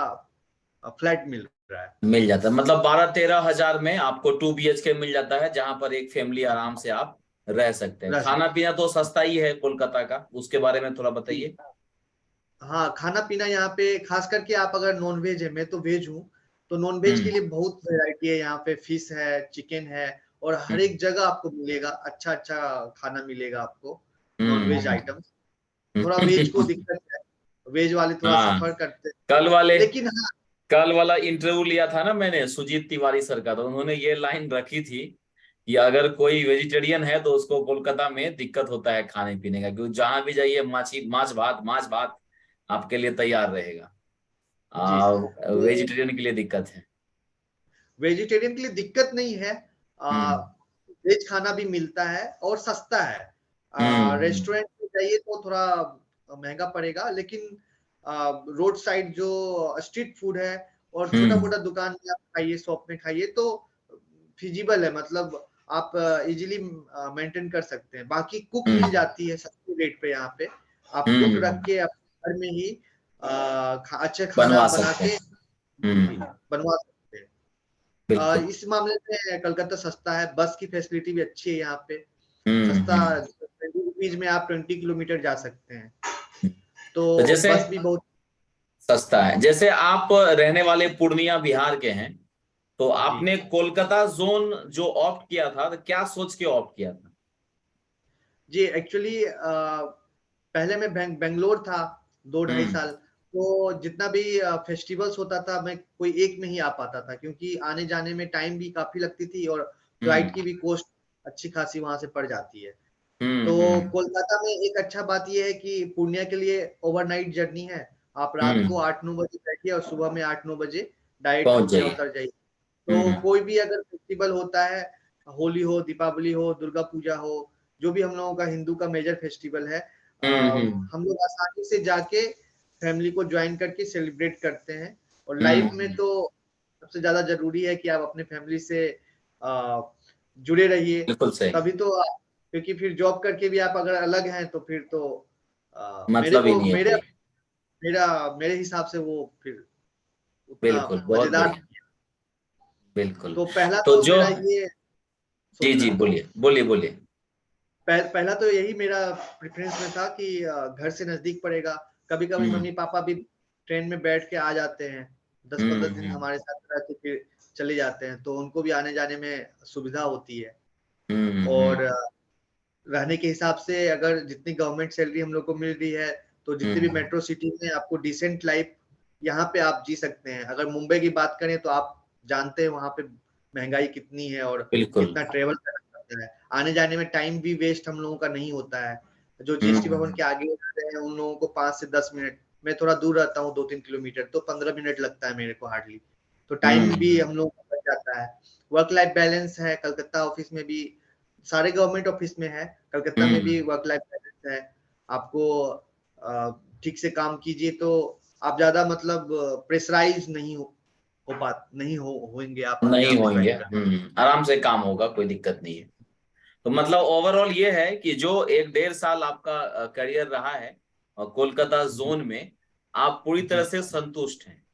फ्लैट मिल रहा है। मिल जाता है। मतलब 12-13 हजार में आपको 2 BHK मिल जाता है, जहां पर एक फैमिली आराम से आप रह सकते हैं। रह खाना सकते पीना तो सस्ता ही है कोलकाता का, उसके बारे में थोड़ा हैं। बताइए। हाँ, खाना पीना यहाँ पे खास करके आप अगर नॉन वेज है, मैं तो वेज हूँ, तो नॉन वेज के हम्म लिए बहुत वैरायटी है यहाँ पे। फिश है, चिकन है, और हर हम्म एक जगह आपको मिलेगा, अच्छा अच्छा खाना मिलेगा आपको, नॉन वेज हम्म आइटम। थोड़ा वेज को दिक्कत है, वेज वाले थोड़ा हाँ, सफर करते हैं, कल वाले लेकिन हाँ। कल वाला इंटरव्यू लिया था ना मैंने सुजीत तिवारी सर का, तो उन्होंने ये लाइन रखी थी कि अगर कोई वेजिटेरियन है तो उसको कोलकाता में दिक्कत होता है खाने पीने का, क्योंकि जहां भी जाइए माछ भात आपके लिए तैयार रहेगा। जी, तो वेजिटेरियन के लिए दिक्कत है। वेजिटेरियन के लिए दिक्कत नहीं है। हम्म वेज खाना भी मिलता है और सस्ता है। हम्म रेस्टोरेंट में जाइए तो थोड़ा महंगा पड़ेगा, लेकिन रोड साइड जो स्ट्रीट फूड है और छोटा हम्म मोटा दुकान में आप खाइए, शॉप में खाइए, तो फिजिबल है। मतलब आप इजीली मेंटेन कर सकते हैं। बाकी कुक मिल हम्म जाती है सस्ते रेट पे यहाँ पे। आप कुक रख हम्म के अपने घर में ही अच्छे खाना बनवा बना सकते के हैं। जी, बनवा सकते हैं। बिल्कुल। इस मामले में कलकत्ता सस्ता है, बस की फैसिलिटी भी अच्छी है यहाँ पे। सस्ता, हम्म 20 रुपीज में आप 20 किलोमीटर जा सकते हैं, हम्म। तो तो जैसे बस भी बहुत। सस्ता है, जैसे आप रहने वाले पूर्णिया बिहार के हैं, तो जी आपने कोलकाता जोन जो ऑप्ट किया था, तो क्या सोच के ऑप्ट किया था? जी, एक्चुअली पहले मैं बेंगलोर था 2 ढाई साल। हम्म तो जितना भी फेस्टिवल्स होता था, मैं कोई एक में ही आ पाता था, क्योंकि आने जाने में टाइम भी काफी लगती थी और फ्लाइट की हम्म भी कॉस्ट अच्छी खासी वहां से पड़ जाती है। हम्म तो हम्म कोलकाता में एक अच्छा बात यह है कि पूर्णिया के लिए ओवरनाइट जर्नी है। आप रात को हम्म 8-9 बजे बैठिए और सुबह में 8-9 बजे डायरेक्ट पहुंच पूर्णिया जाइए। उतर जाइए। तो हम्म कोई भी अगर फेस्टिवल होता है, होली हो, दीपावली हो, दुर्गा पूजा हो, जो भी हम लोगों का हिंदू का मेजर फेस्टिवल है, हम्म हम लोग आसानी से जाके फैमिली को ज्वाइन करके सेलिब्रेट करते हैं। और लाइफ में हम्म तो सबसे ज्यादा जरूरी है कि आप अपने फैमिली से अ, जुड़े रहिए। बिल्कुल सही। तभी तो क्योंकि फिर जॉब करके भी आप अगर अलग हैं तो फिर तो मेरे मतलब ही को नहीं है मेरे कोई। मेरा मेरे हिसाब से वो फिर उतना बिल्कुल, बहुत मजेदार बढ़िया। नहीं है। बिल्कुल। तो पहला तो तो जो मेरा ये जी सोचना जी, था। बोलिए बोलिए बोलिए। पहला तो यही मेरा प्रेफरेंस में था कि घर से नजदीक पड़ेगा। कभी कभी हम्म मम्मी पापा भी ट्रेन में बैठ के आ जाते हैं, 10-15 दिन हम्म हमारे साथ रह के फिर चले जाते हैं, तो उनको भी आने जाने में सुविधा होती है। और हम्म रहने के हिसाब से अगर जितनी गवर्नमेंट सैलरी हम लोग को मिल रही है, तो जितने भी हम्म मेट्रो सिटी में आपको डिसेंट लाइफ यहाँ पे आप जी सकते हैं। अगर मुंबई की बात करें तो आप जानते हैं वहां पे महंगाई कितनी है और बिल्कुल। कितना ट्रेवल करना पड़ता है। आने जाने में टाइम भी वेस्ट हम लोगों का नहीं होता है। जो जीएसटी भवन हम्म के आगे रहते हैं उन लोगों को 5 से 10 मिनट, मैं थोड़ा दूर रहता हूँ 2-3 किलोमीटर, तो 15 मिनट लगता है मेरे को हार्डली। तो टाइम भी हम्म हम लोग का बच जाता है। वर्क लाइफ बैलेंस है, कलकत्ता ऑफिस में भी, सारे गवर्नमेंट ऑफिस में है, कलकत्ता में भी वर्क लाइफ बैलेंस है। आपको ठीक से काम कीजिए तो आप ज्यादा मतलब प्रेशराइज नहीं होंगे आप नहीं जहाँ पे होंगे। ज्वाइन कर। आराम से काम होगा, कोई दिक्कत नहीं है। तो मतलब ओवरऑल ये है कि जो 1-1.5 साल आपका करियर रहा है और कोलकाता जी जोन में, आप पूरी तरह जी से संतुष्ट हैं?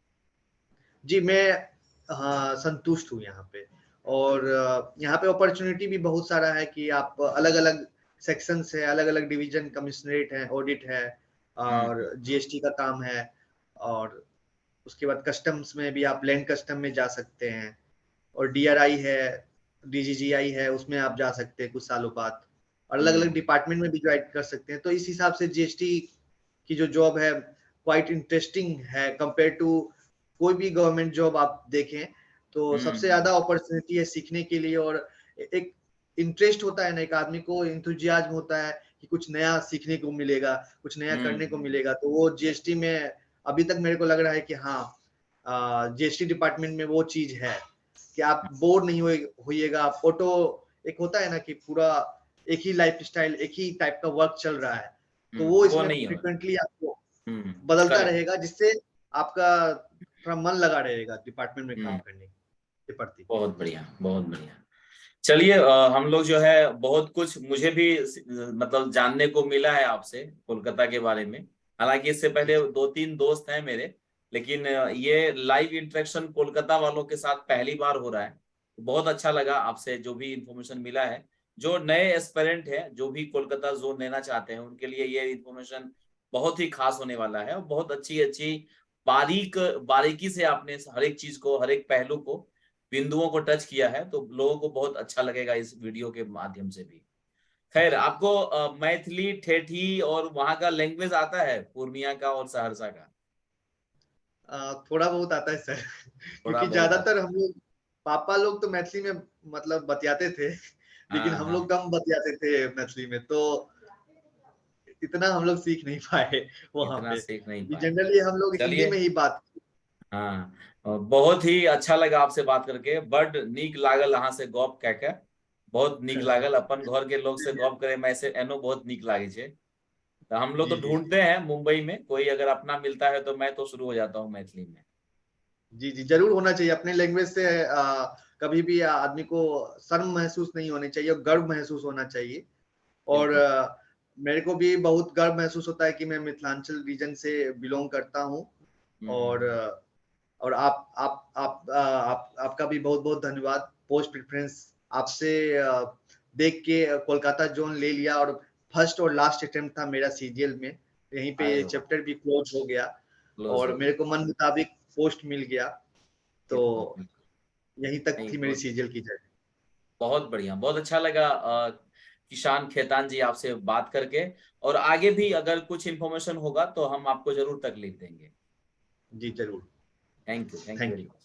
जी, मैं हाँ संतुष्ट हूँ यहाँ पे। और यहाँ पे अपॉर्चुनिटी भी बहुत सारा है कि आप अलग अलग सेक्शंस है, अलग अलग डिवीजन, कमिश्नरेट है, ऑडिट है, और जीएसटी का काम है। और उसके बाद कस्टम्स में भी आप लैंड कस्टम में जा सकते हैं, और डीआरआई है, डीजीजीआई है, उसमें आप जा सकते हैं कुछ सालों बाद, और अलग अलग हम्म डिपार्टमेंट में भी ज्वाइन कर सकते हैं। तो इस हिसाब से जीएसटी की जो जॉब है क्वाइट इंटरेस्टिंग है कंपेयर टू कोई भी गवर्नमेंट जॉब आप देखें। तो सबसे ज्यादा अपॉर्चुनिटी है सीखने के लिए, और एक इंटरेस्ट होता है ना, एक आदमी को इंथुजियाज्म होता है कि कुछ नया सीखने को मिलेगा, कुछ नया करने को मिलेगा। तो वो जीएसटी में अभी तक मेरे को लग रहा है कि हाँ, जीएसटी डिपार्टमेंट में वो चीज है कि आप बोर नहीं होइएगा। आप ऑटो, एक होता है ना कि पूरा एक ही लाइफ स्टाइल, एक ही टाइप का वर्क चल रहा है, तो वो वो इसमें नहीं होगा। फ्रिक्वेंटली आपको बदलता करेक्ट। रहेगा, जिससे आपका थोड़ा मन लगा रहेगा डिपार्टमेंट में काम करने के प्रति। बहुत बढ़िया, बहुत बढ़िया। चलिए, हम लोग जो है बहुत कुछ मुझे भी मतलब जानने को मिला है आपसे कोलकाता के बारे में। हालांकि इससे जी पहले 2-3 दोस्त हैं मेरे, लेकिन ये लाइव इंटरेक्शन कोलकाता वालों के साथ पहली बार हो रहा है। बहुत अच्छा लगा आपसे जो भी इंफॉर्मेशन मिला है। जो नए एस्पिरेंट हैं, जो भी कोलकाता जोन लेना चाहते हैं, उनके लिए ये इंफॉर्मेशन बहुत ही खास होने वाला है। और बहुत अच्छी अच्छी बारीकी से आपने हर एक चीज को, हर एक पहलू को, बिंदुओं को टच किया है, तो लोगों को बहुत अच्छा लगेगा इस वीडियो के माध्यम से भी। खैर, जी आपको मैथिली, ठेठी और वहां का लैंग्वेज आता है, पूर्णिया का और सहरसा का? थोड़ा बहुत आता है सर। थोड़ा क्योंकि बहुत आता ज्यादातर हम लोग, पापा लोग तो मैथिली में मतलब बतियाते थे, है। लेकिन हाँ हम लोग हाँ, कम बतियाते थे मैथिली में, तो इतना हम लोग सीख नहीं पाए वहां इतना पे। सीख नहीं पाए। जनरली हम लोग हिंदी चलिए, में ही बात। हाँ, बहुत ही अच्छा लगा आपसे बात करके। बड नीक लागल अहाँ से गप कए के। बहुत नीक लागल, अपन घर के लोग से गप करे में से एनो बहुत नीक लागे छे। तो हम लोग तो जी जी ढूंढते हैं मुंबई में कोई अगर अपना मिलता है, तो मैं तो शुरू हो जाता हूँ मैथिली में। जी जी, जरूर होना चाहिए अपने लैंग्वेज से। कभी भी आदमी को शर्म महसूस नहीं होनी चाहिए, और गर्व महसूस होना चाहिए। और बिल्कुल। मेरे को भी बहुत गर्व महसूस होता है कि मैं मिथिलांचल रीजन से बिलोंग करता हूँ। और हम्म। और आपका भी बहुत बहुत धन्यवाद। पोस्ट प्रेफरेंस आपसे देख के कोलकाता जोन ले लिया, और फर्स्ट और लास्ट अटेम्प्ट था मेरा सीजीएल में, यहीं पे अरे वाह, चैप्टर भी क्लोज हो गया, क्लोज और हो मेरे गया। को मन मुताबिक पोस्ट मिल गया। तो बिल्कुल बिल्कुल। यहीं तक नहीं, थी मेरी बहुत सीजीएल की जर्नी। बहुत बढ़िया, बहुत अच्छा लगा किसान खेतान जी आपसे बात करके। और आगे भी अगर कुछ इन्फॉर्मेशन होगा तो हम आपको जरूर तकलीफ देंगे। जी जरूर। Thank you, thank you thank very you. Much.